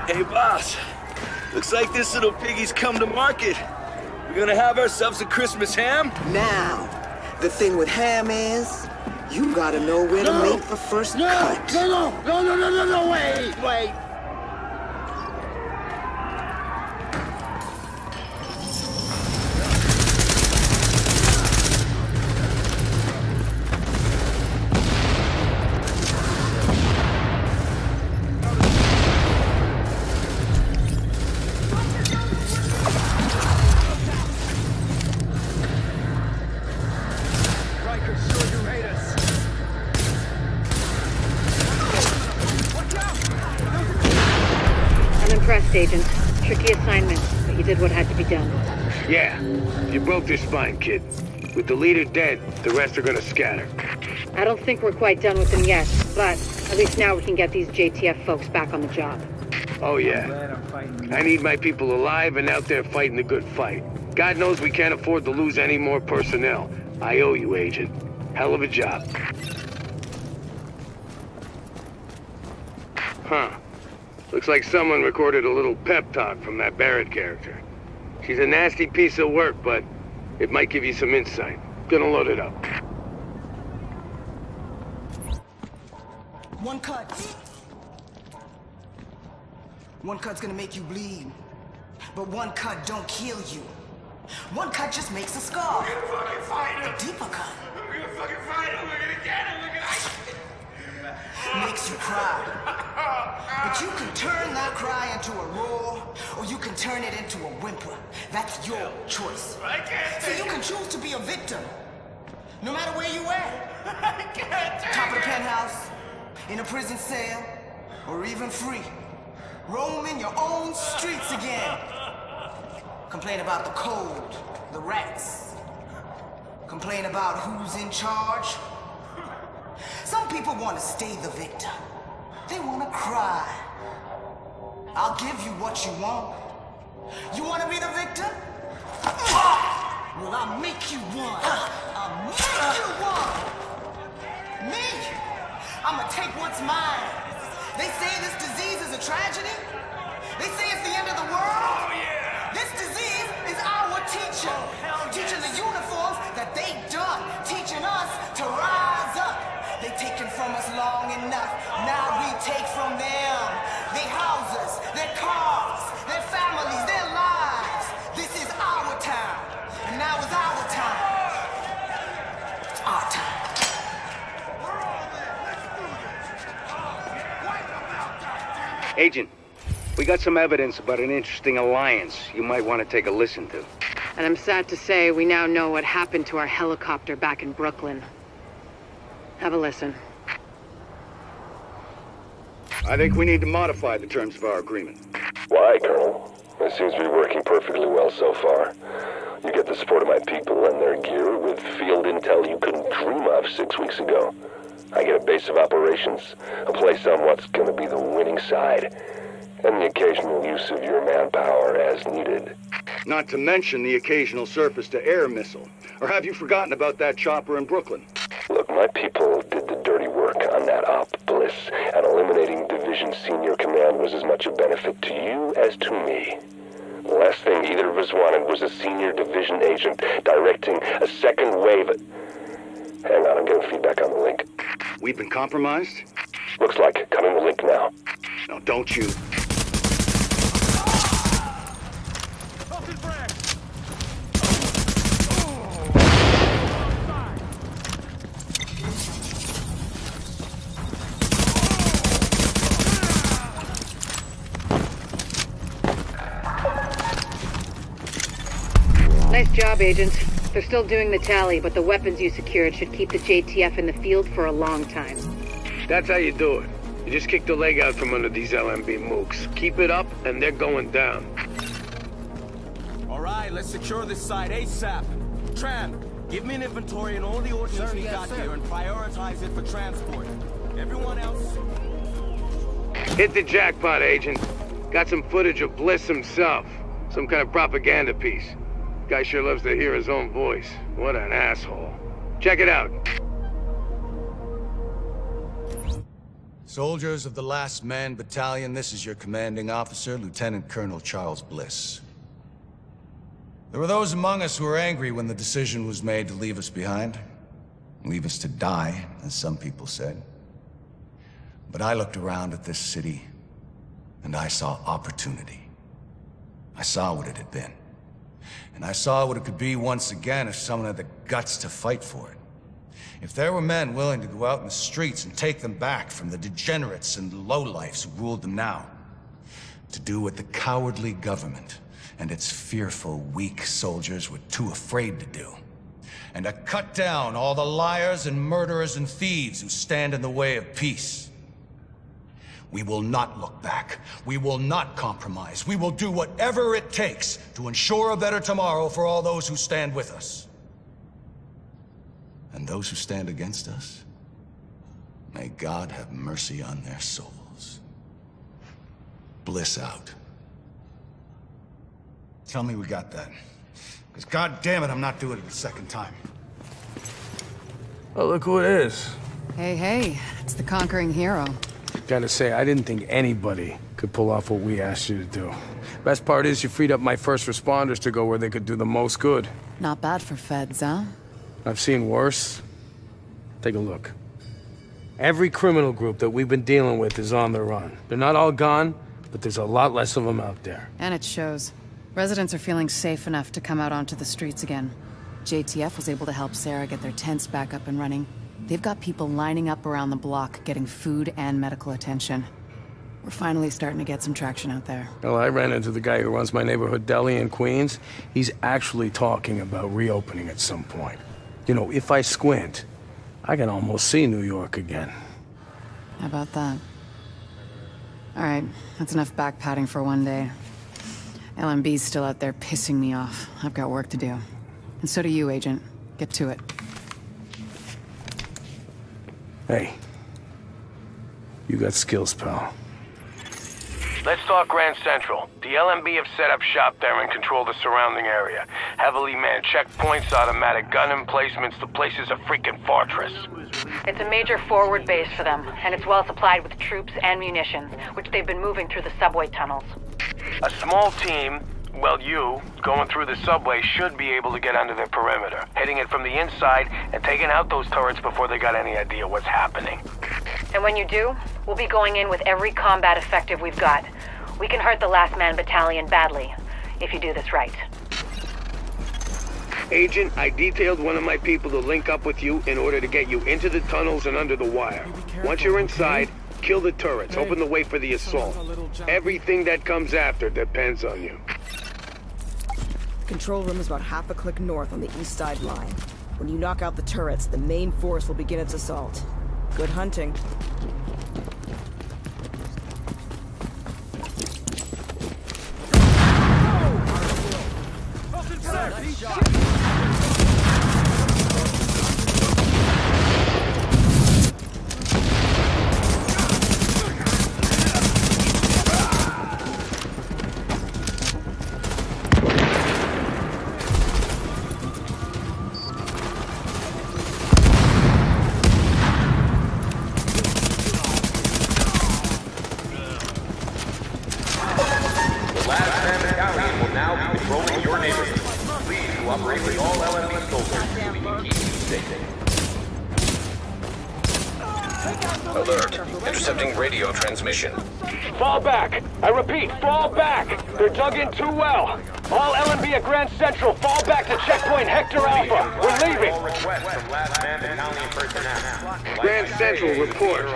Hey, boss. Looks like this little piggy's come to market. We're gonna have ourselves a Christmas ham? Now, the thing with ham is, you gotta know where to make the first cut. No, wait. Agent. Tricky assignment, but you did what had to be done. Yeah, you broke their spine, kid. With the leader dead, the rest are gonna scatter. I don't think we're quite done with them yet, but at least now we can get these JTF folks back on the job. Oh yeah. I need my people alive and out there fighting the good fight. God knows we can't afford to lose any more personnel. I owe you, Agent. Hell of a job. Huh. Looks like someone recorded a little pep talk from that Barrett character. She's a nasty piece of work, but it might give you some insight. Gonna load it up. One cut. One cut's gonna make you bleed. But one cut don't kill you. One cut just makes a scar. We're gonna fucking fight him. A deeper cut. We're gonna fucking fight him. We're gonna get him. Makes you cry. But you can turn that cry into a roar, or you can turn it into a whimper. That's your choice. I can't. So you can choose to be a victim, no matter where you at. I can't. Top of the penthouse, in a prison cell, or even free. Roaming your own streets again. Complain about the cold, the rats. Complain about who's in charge. Some people want to stay the victim. They want to cry. I'll give you what you want. You wanna be the victim? Well, I'll make you one. I'll make you one. Me? I'ma take what's mine. They say this disease is a tragedy. They say it's the end of the world. Oh, yeah. This disease is our teacher. Teaching the uniforms that they done. Teaching us to rise up. They taken from us long enough. Now we take from them. Their houses, their cars, their families, their lives. This is our time. And now is our time. It's our time. Agent, we got some evidence about an interesting alliance you might want to take a listen to. And I'm sad to say we now know what happened to our helicopter back in Brooklyn. Have a listen. I think we need to modify the terms of our agreement. Why, Colonel? It seems to be working perfectly well so far. You get the support of my people and their gear with field intel you couldn't dream of 6 weeks ago. I get a base of operations, a place on what's gonna be the winning side, and the occasional use of your manpower as needed. Not to mention the occasional surface-to-air missile. Or have you forgotten about that chopper in Brooklyn? Look, my people did the dirty work on that op, Bliss, and eliminating Division Senior Command was as much a benefit to you as to me. The last thing either of us wanted was a senior division agent directing a second wave. Hang on, I'm getting feedback on the link. We've been compromised? Looks like. Coming the link now. No, don't you. Nice job, Agent. They're still doing the tally, but the weapons you secured should keep the JTF in the field for a long time. That's how you do it. You just kick the leg out from under these LMB mooks. Keep it up, and they're going down. All right, let's secure this site ASAP. Tran, give me an inventory and all the ordnance we got here and prioritize it for transport. Everyone else... Hit the jackpot, Agent. Got some footage of Bliss himself. Some kind of propaganda piece. Guy sure loves to hear his own voice. What an asshole. Check it out. Soldiers of the Last Man Battalion, this is your commanding officer, Lieutenant Colonel Charles Bliss. There were those among us who were angry when the decision was made to leave us behind. Leave us to die, as some people said. But I looked around at this city, and I saw opportunity. I saw what it had been. And I saw what it could be once again if someone had the guts to fight for it. If there were men willing to go out in the streets and take them back from the degenerates and lowlifes who ruled them now. To do what the cowardly government and its fearful, weak soldiers were too afraid to do. And to cut down all the liars and murderers and thieves who stand in the way of peace. We will not look back. We will not compromise. We will do whatever it takes to ensure a better tomorrow for all those who stand with us. And those who stand against us, may God have mercy on their souls. Bliss out. Tell me we got that. Because God damn it, I'm not doing it a second time. Oh, look who it is. Hey, hey, it's the conquering hero. Gotta say, I didn't think anybody could pull off what we asked you to do. Best part is you freed up my first responders to go where they could do the most good. Not bad for feds, huh? I've seen worse. Take a look. Every criminal group that we've been dealing with is on the run. They're not all gone, but there's a lot less of them out there. And it shows. Residents are feeling safe enough to come out onto the streets again. JTF was able to help Sarah get their tents back up and running. They've got people lining up around the block, getting food and medical attention. We're finally starting to get some traction out there. Well, I ran into the guy who runs my neighborhood deli in Queens. He's actually talking about reopening at some point. You know, if I squint, I can almost see New York again. How about that? All right, that's enough back-patting for one day. LMB's still out there pissing me off. I've got work to do. And so do you, Agent. Get to it. Hey. You got skills, pal. Let's talk Grand Central. The LMB have set up shop there and control the surrounding area. Heavily manned checkpoints, automatic gun emplacements. The place is a freaking fortress. It's a major forward base for them, and it's well supplied with troops and munitions, which they've been moving through the subway tunnels. A small team, well, you, going through the subway should be able to get under their perimeter, hitting it from the inside and taking out those turrets before they got any idea what's happening. And when you do, we'll be going in with every combat effective we've got. We can hurt the Last Man Battalion badly, if you do this right. Agent, I detailed one of my people to link up with you in order to get you into the tunnels and under the wire. Once you're inside, kill the turrets, open the way for the assault. Everything that comes after depends on you. Control room is about half a click north on the east side line. When you knock out the turrets, the main force will begin its assault. Good hunting. Alert. Intercepting radio transmission. Fall back! I repeat, fall back! They're dug in too well! All LMB at Grand Central, fall back to checkpoint Hector Alpha! We're leaving! Grand Central, report.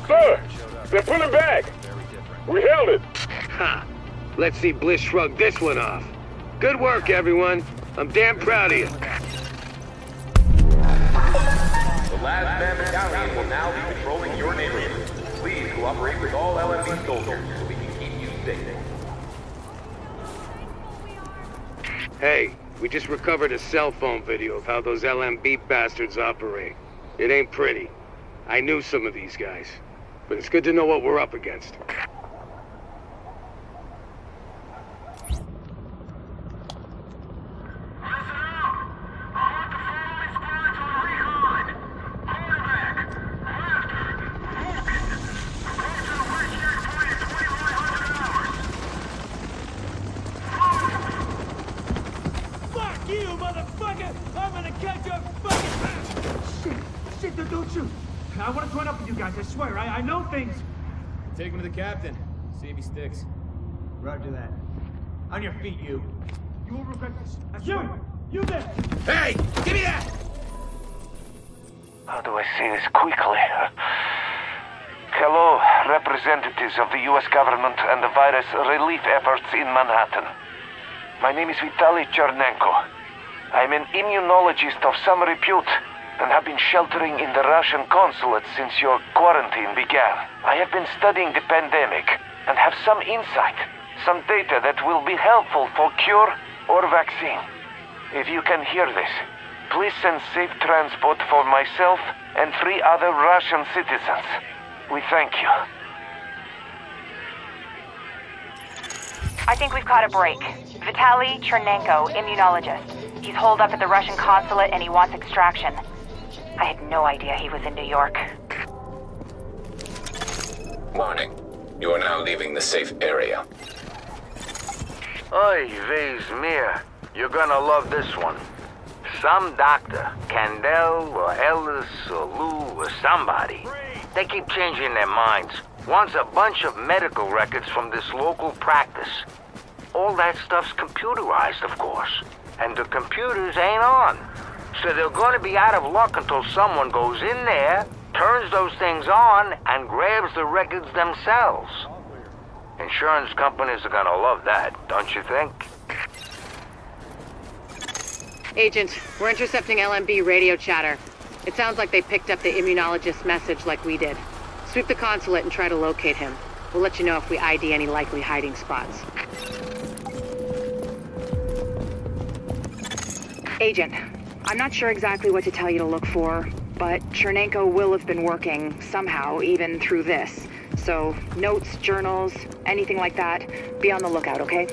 Sir! They're pulling back! We held it! Ha! Let's see Bliss shrug this one off. Good work, everyone. I'm damn proud of you. The Last Man Battalion will now be patrolling your neighborhood. Please cooperate with all LMB soldiers so we can keep you safe. Hey, we just recovered a cell phone video of how those LMB bastards operate. It ain't pretty. I knew some of these guys. But it's good to know what we're up against. Don't shoot! I want to join up with you guys, I swear. I know things. Take him to the captain. See if he sticks. Roger that. On your feet, you. You will regret this. I swear. You there! Hey! Give me that! How do I say this quickly? Hello, representatives of the U.S. government and the virus relief efforts in Manhattan. My name is Vitaly Chernenko. I'm an immunologist of some repute, and have been sheltering in the Russian consulate since your quarantine began. I have been studying the pandemic and have some insight, some data that will be helpful for cure or vaccine. If you can hear this, please send safe transport for myself and 3 other Russian citizens. We thank you. I think we've caught a break. Vitaly Chernenko, immunologist. He's holed up at the Russian consulate and he wants extraction. I had no idea he was in New York. Warning. You are now leaving the safe area. Oy, Vezmir. You're gonna love this one. Some doctor, Kandel or Ellis or Lou or somebody, they keep changing their minds. Wants a bunch of medical records from this local practice. All that stuff's computerized, of course. And the computers ain't on. So they're going to be out of luck until someone goes in there, turns those things on, and grabs the records themselves. Insurance companies are going to love that, don't you think? Agent, we're intercepting LMB radio chatter. It sounds like they picked up the immunologist's message like we did. Sweep the consulate and try to locate him. We'll let you know if we ID any likely hiding spots. Agent, I'm not sure exactly what to tell you to look for, but Chernenko will have been working, somehow, even through this. So, notes, journals, anything like that, be on the lookout, okay?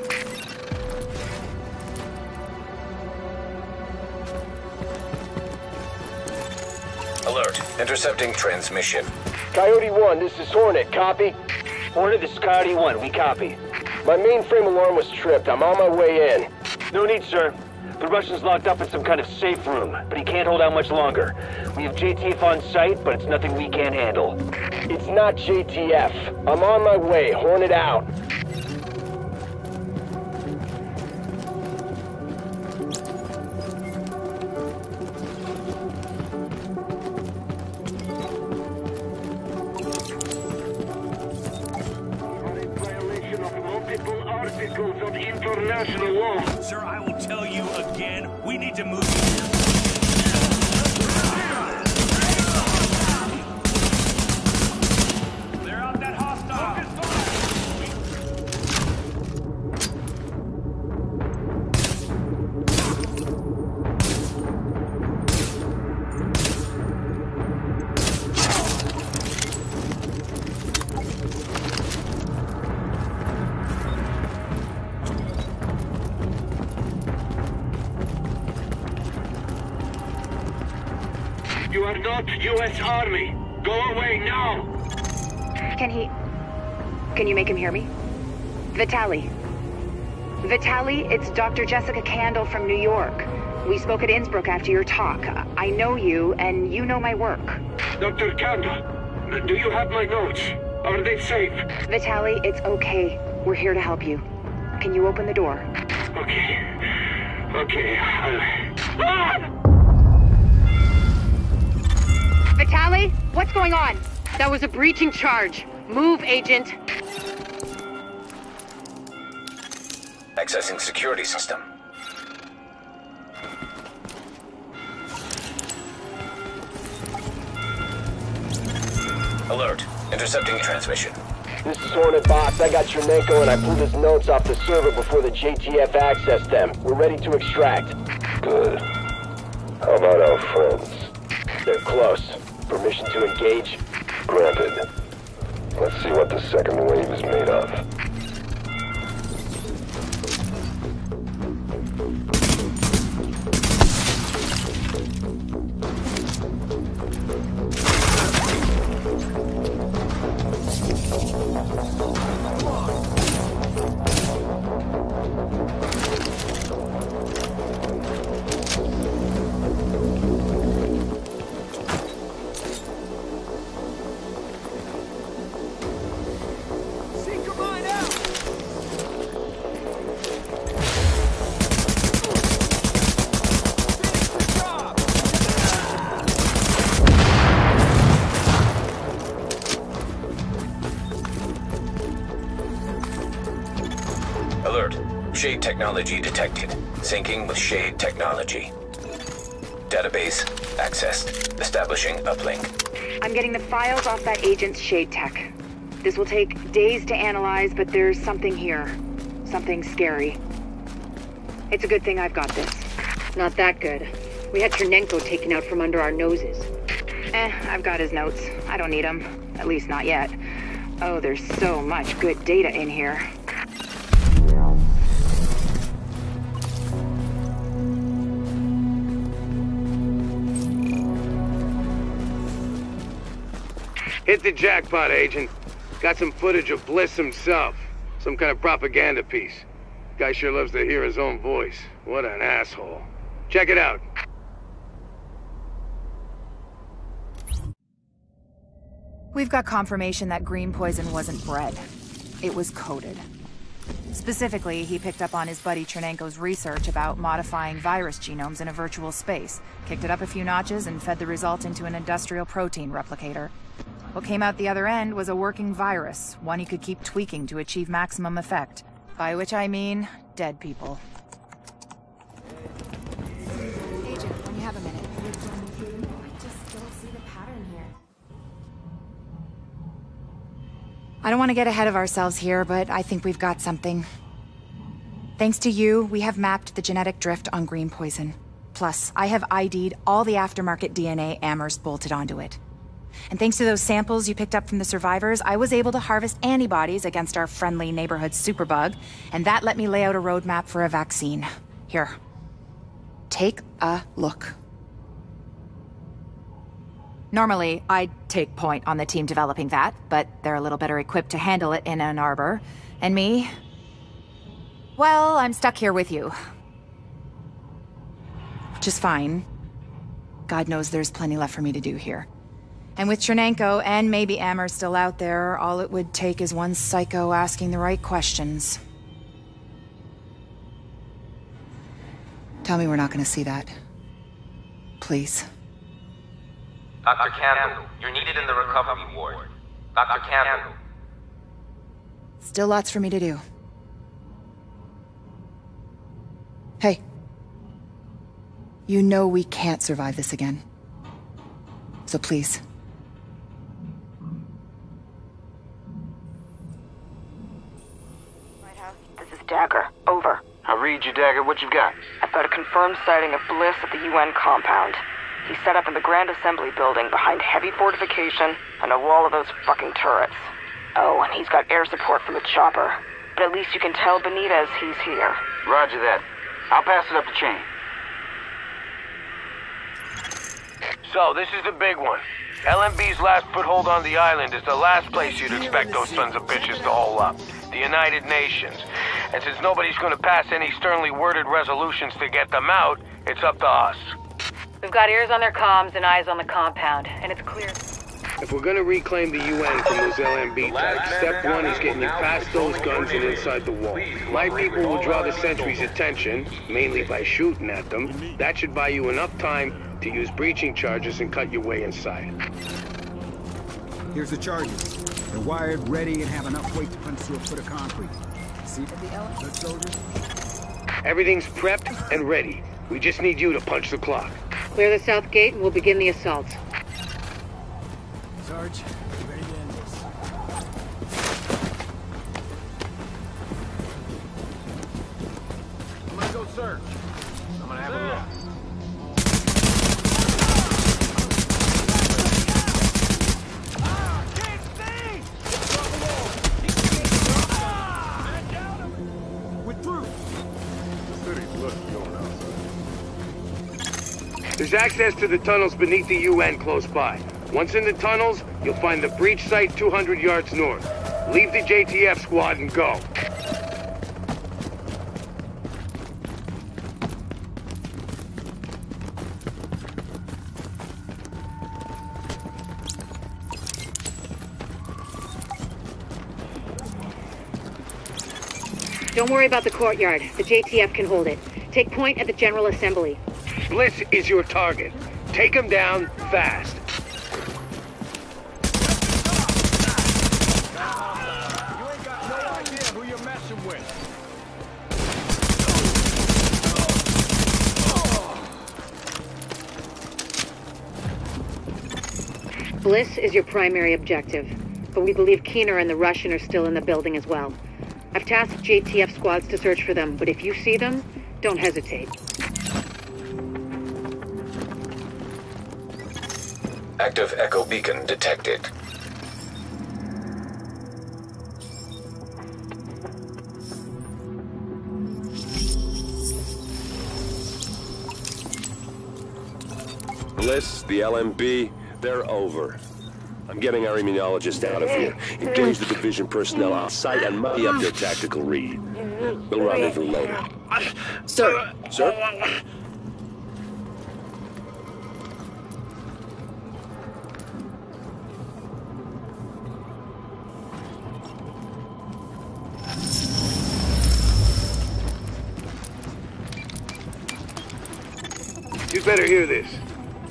Alert. Intercepting transmission. Coyote 1, this is Hornet. Copy? Hornet, this is Coyote 1. We copy. My mainframe alarm was tripped. I'm on my way in. No need, sir. The Russian's locked up in some kind of safe room, but he can't hold out much longer. We have JTF on site, but it's nothing we can't handle. It's not JTF. I'm on my way. Hornet out. International law. Sir, I will tell you again, we need to move. They're out that hostile. You are not U.S. Army. Go away now. Can you make him hear me? Vitaly. Vitaly, it's Dr. Jessica Kandel from New York. We spoke at Innsbruck after your talk. I know you, and you know my work. Dr. Kandel, do you have my notes? Are they safe? Vitaly, it's okay. We're here to help you. Can you open the door? Okay, I'll... Vitaly, what's going on? That was a breaching charge. Move, Agent. Accessing security system. Alert. Intercepting transmission. This is Hornet, boss. I got Chernenko and I pulled his notes off the server before the JTF accessed them. We're ready to extract. Good. How about our friends? They're close. Permission to engage? Granted. Let's see what the second wave is made of. Alert. Shade technology detected. Syncing with Shade technology. Database accessed. Establishing uplink. I'm getting the files off that agent's Shade tech. This will take days to analyze, but there's something here. Something scary. It's a good thing I've got this. Not that good. We had Chernenko taken out from under our noses. I've got his notes. I don't need them. At least not yet. Oh, there's so much good data in here. Hit the jackpot, Agent. Got some footage of Bliss himself. Some kind of propaganda piece. Guy sure loves to hear his own voice. What an asshole. Check it out. We've got confirmation that green poison wasn't bred. It was coded. Specifically, he picked up on his buddy Chernenko's research about modifying virus genomes in a virtual space, kicked it up a few notches, and fed the result into an industrial protein replicator. What came out the other end was a working virus, one he could keep tweaking to achieve maximum effect. By which I mean, dead people. Agent, when you have a minute. I just don't see the pattern here. I don't want to get ahead of ourselves here, but I think we've got something. Thanks to you, we have mapped the genetic drift on green poison. Plus, I have ID'd all the aftermarket DNA Amherst bolted onto it. And thanks to those samples you picked up from the survivors, I was able to harvest antibodies against our friendly neighborhood superbug, and that let me lay out a roadmap for a vaccine. Here. Take a look. Normally, I'd take point on the team developing that, but they're a little better equipped to handle it in Ann Arbor. And me? Well, I'm stuck here with you. Which is fine. God knows there's plenty left for me to do here. And with Chernenko and maybe Ammer still out there, all it would take is one psycho asking the right questions. Tell me we're not gonna see that. Please. Dr. Campbell, you're needed in the recovery ward. Dr. Campbell. Still lots for me to do. Hey. You know we can't survive this again. So please. This is Dagger. Over. I'll read you, Dagger. What you got? I've got a confirmed sighting of Bliss at the UN compound. He's set up in the Grand Assembly building behind heavy fortification and a wall of those fucking turrets. Oh, and he's got air support from a chopper. But at least you can tell Benitez he's here. Roger that. I'll pass it up the chain. So, this is the big one. LMB's last foothold on the island is the last place you'd expect those sons of bitches to hole up. The United Nations. And since nobody's gonna pass any sternly worded resolutions to get them out, it's up to us. We've got ears on their comms and eyes on the compound, and it's clear. If we're gonna reclaim the UN from those LMB types, step one is getting you past those guns and inside the wall. My people will draw the sentries' attention, mainly by shooting at them. That should buy you enough time to use breaching charges and cut your way inside. Here's the charges. They're wired, ready, and have enough weight to punch through a foot of concrete. See for the good soldiers? Everything's prepped and ready. We just need you to punch the clock. Clear the south gate and we'll begin the assault. Sarge, you ready to end this? I'm gonna go search. I'm gonna have a look. There's access to the tunnels beneath the UN close by. Once in the tunnels, you'll find the breach site 200 yards north. Leave the JTF squad and go. Don't worry about the courtyard. The JTF can hold it. Take point at the General Assembly. Bliss is your target. Take him down fast. You ain't got no idea who you're messing with. Bliss is your primary objective, but we believe Keener and the Russian are still in the building as well. I've tasked JTF squads to search for them, but if you see them, don't hesitate. Active echo beacon detected. Bliss, the LMB, they're over. I'm getting our immunologist out of here. Engage the division personnel on site and muddy up their tactical read. We'll rendezvous later. Sir. Sir? You better hear this.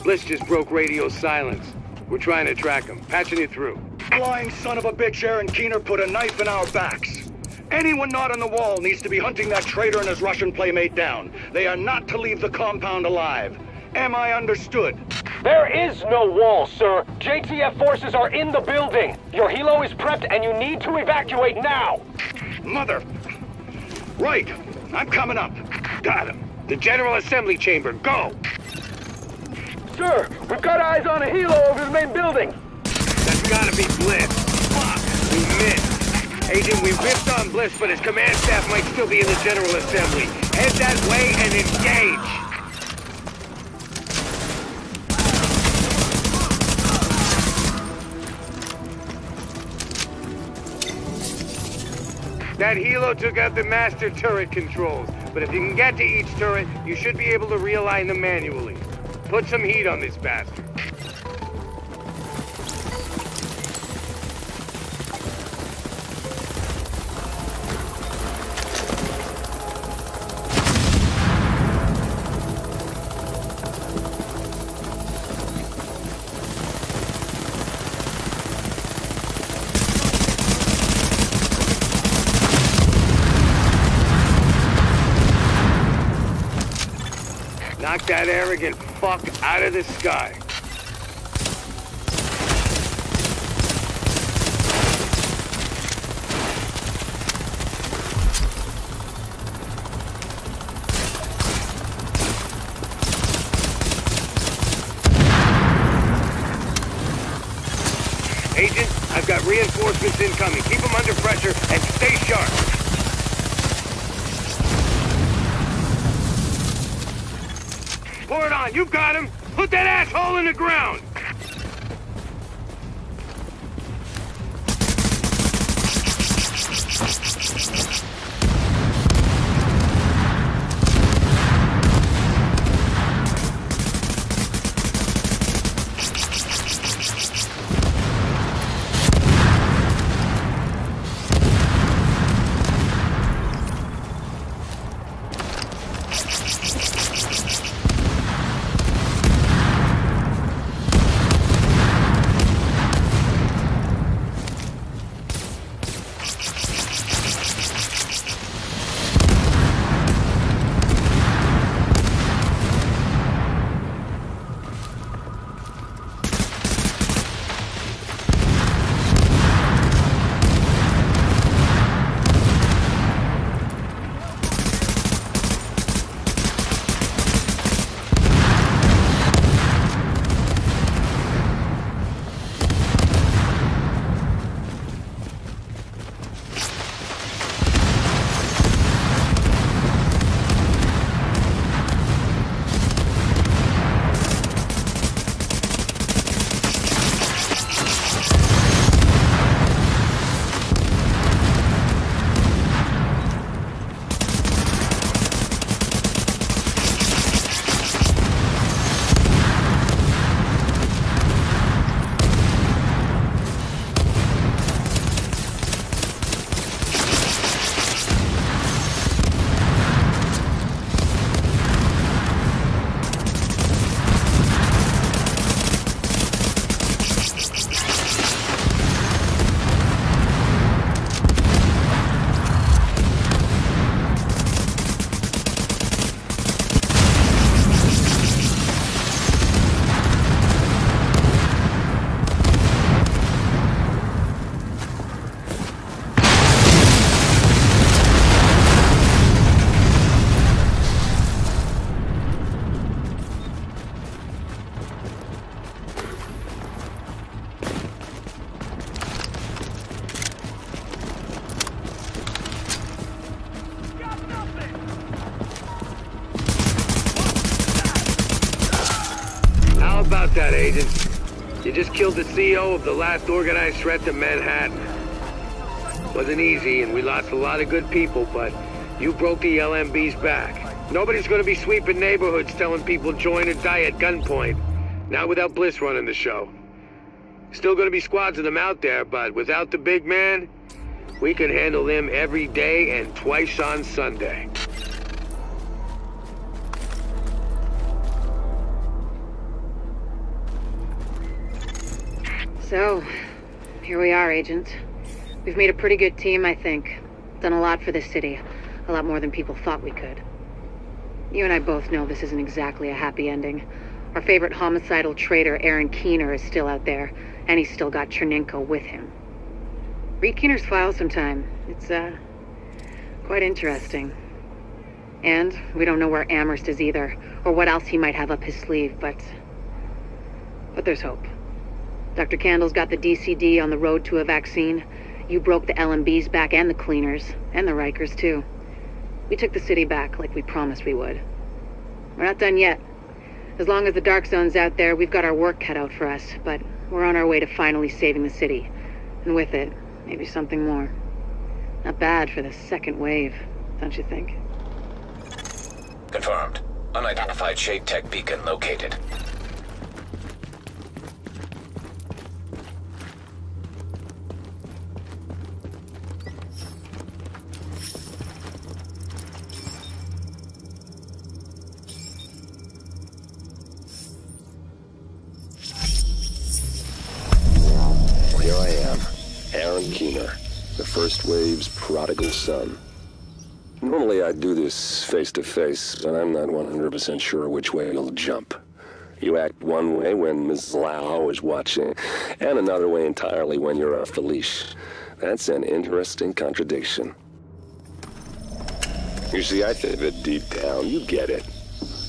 Bliss just broke radio silence. We're trying to track him. Patching you through. Lying son of a bitch, Aaron Keener put a knife in our backs. Anyone not on the wall needs to be hunting that traitor and his Russian playmate down. They are not to leave the compound alive. Am I understood? There is no wall, sir. JTF forces are in the building. Your helo is prepped and you need to evacuate now. Mother. Right. I'm coming up. Got him. The General Assembly chamber. Go. Sir, we've got eyes on a helo over the main building. gotta be Bliss. Fuck, we missed. Agent, we ripped on Bliss, but his command staff might still be in the General Assembly. Head that way and engage. That helo took out the master turret controls, but if you can get to each turret, you should be able to realign them manually. Put some heat on this bastard. Knock that arrogant fuck out of the sky. Agent, I've got reinforcements incoming. Keep them under pressure and stay sharp. Pour it on, you got him! Put that asshole in the ground! About that, Agent. You just killed the CEO of the last organized threat to Manhattan. Wasn't easy, and we lost a lot of good people, but you broke the LMB's back. Nobody's gonna be sweeping neighborhoods telling people join or die at gunpoint. Not without Bliss running the show. Still gonna be squads of them out there, but without the big man, we can handle them every day and twice on Sunday. So, here we are, Agent. We've made a pretty good team, I think. Done a lot for this city. A lot more than people thought we could. You and I both know this isn't exactly a happy ending. Our favorite homicidal traitor, Aaron Keener, is still out there, and he's still got Chernenko with him. Read Keener's file sometime. It's, quite interesting. And we don't know where Amherst is either, or what else he might have up his sleeve, but there's hope. Dr. Candle's got the DCD on the road to a vaccine. You broke the LMB's back and the cleaners, and the Rikers too. We took the city back like we promised we would. We're not done yet. As long as the Dark Zone's out there, we've got our work cut out for us, but we're on our way to finally saving the city. And with it, maybe something more. Not bad for the second wave, don't you think? Confirmed. Unidentified Shade Tech beacon located. Here I am, Aaron Keener, the First Wave's prodigal son. Normally I'd do this face-to-face, but I'm not 100% sure which way you'll jump. You act one way when Ms. Lau is watching, and another way entirely when you're off the leash. That's an interesting contradiction. You see, I think that deep down, you get it.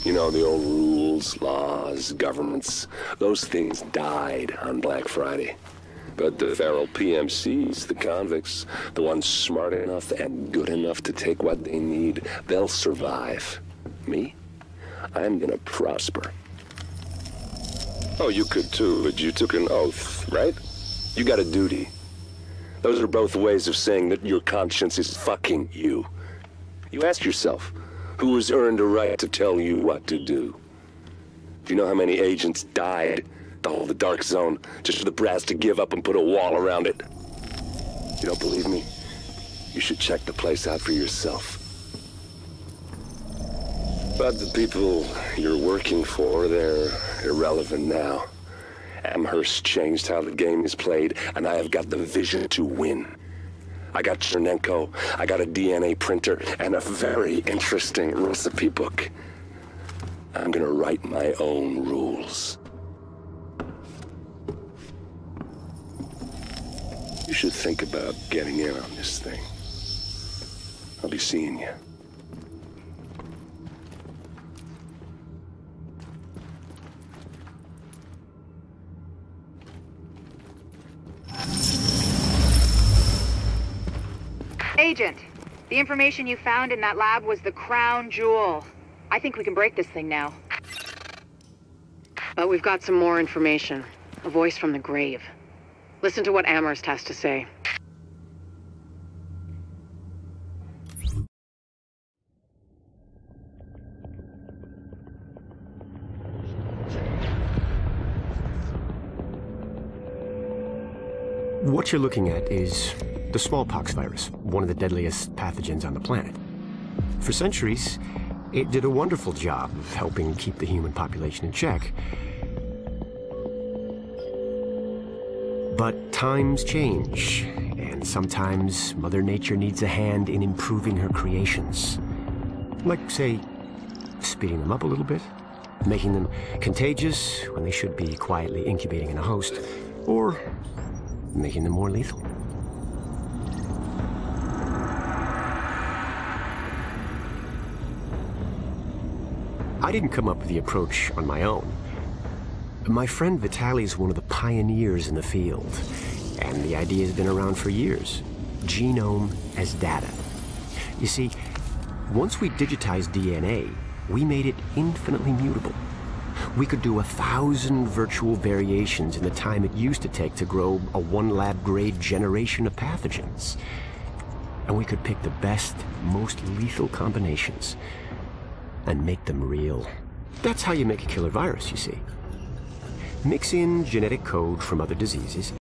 You know, the old rules, laws, governments, those things died on Black Friday. But the feral PMCs, the convicts, the ones smart enough and good enough to take what they need, they'll survive. Me? I'm gonna prosper. Oh, you could too, but you took an oath, right? You got a duty. Those are both ways of saying that your conscience is fucking you. You ask yourself, who has earned a right to tell you what to do? Do you know how many agents died to hold the Dark Zone just for the brass to give up and put a wall around it? You don't believe me? You should check the place out for yourself. But the people you're working for, they're irrelevant now. Amherst changed how the game is played, and I have got the vision to win. I got Chernenko, I got a DNA printer, and a very interesting recipe book. I'm gonna write my own rules. You should think about getting in on this thing. I'll be seeing you. Agent, the information you found in that lab was the crown jewel. I think we can break this thing now. But we've got some more information. A voice from the grave. Listen to what Amherst has to say. What you're looking at is the smallpox virus, one of the deadliest pathogens on the planet. For centuries, it did a wonderful job of helping keep the human population in check. But times change, and sometimes Mother Nature needs a hand in improving her creations. Like, say, speeding them up a little bit, making them contagious when they should be quietly incubating in a host, or making them more lethal. I didn't come up with the approach on my own. My friend Vitaly's one of the pioneers in the field, and the idea has been around for years. Genome as data. You see, once we digitized DNA, we made it infinitely mutable. We could do 1,000 virtual variations in the time it used to take to grow a one-lab-grade generation of pathogens. And we could pick the best, most lethal combinations and make them real. That's how you make a killer virus, you see. Mix in genetic code from other diseases,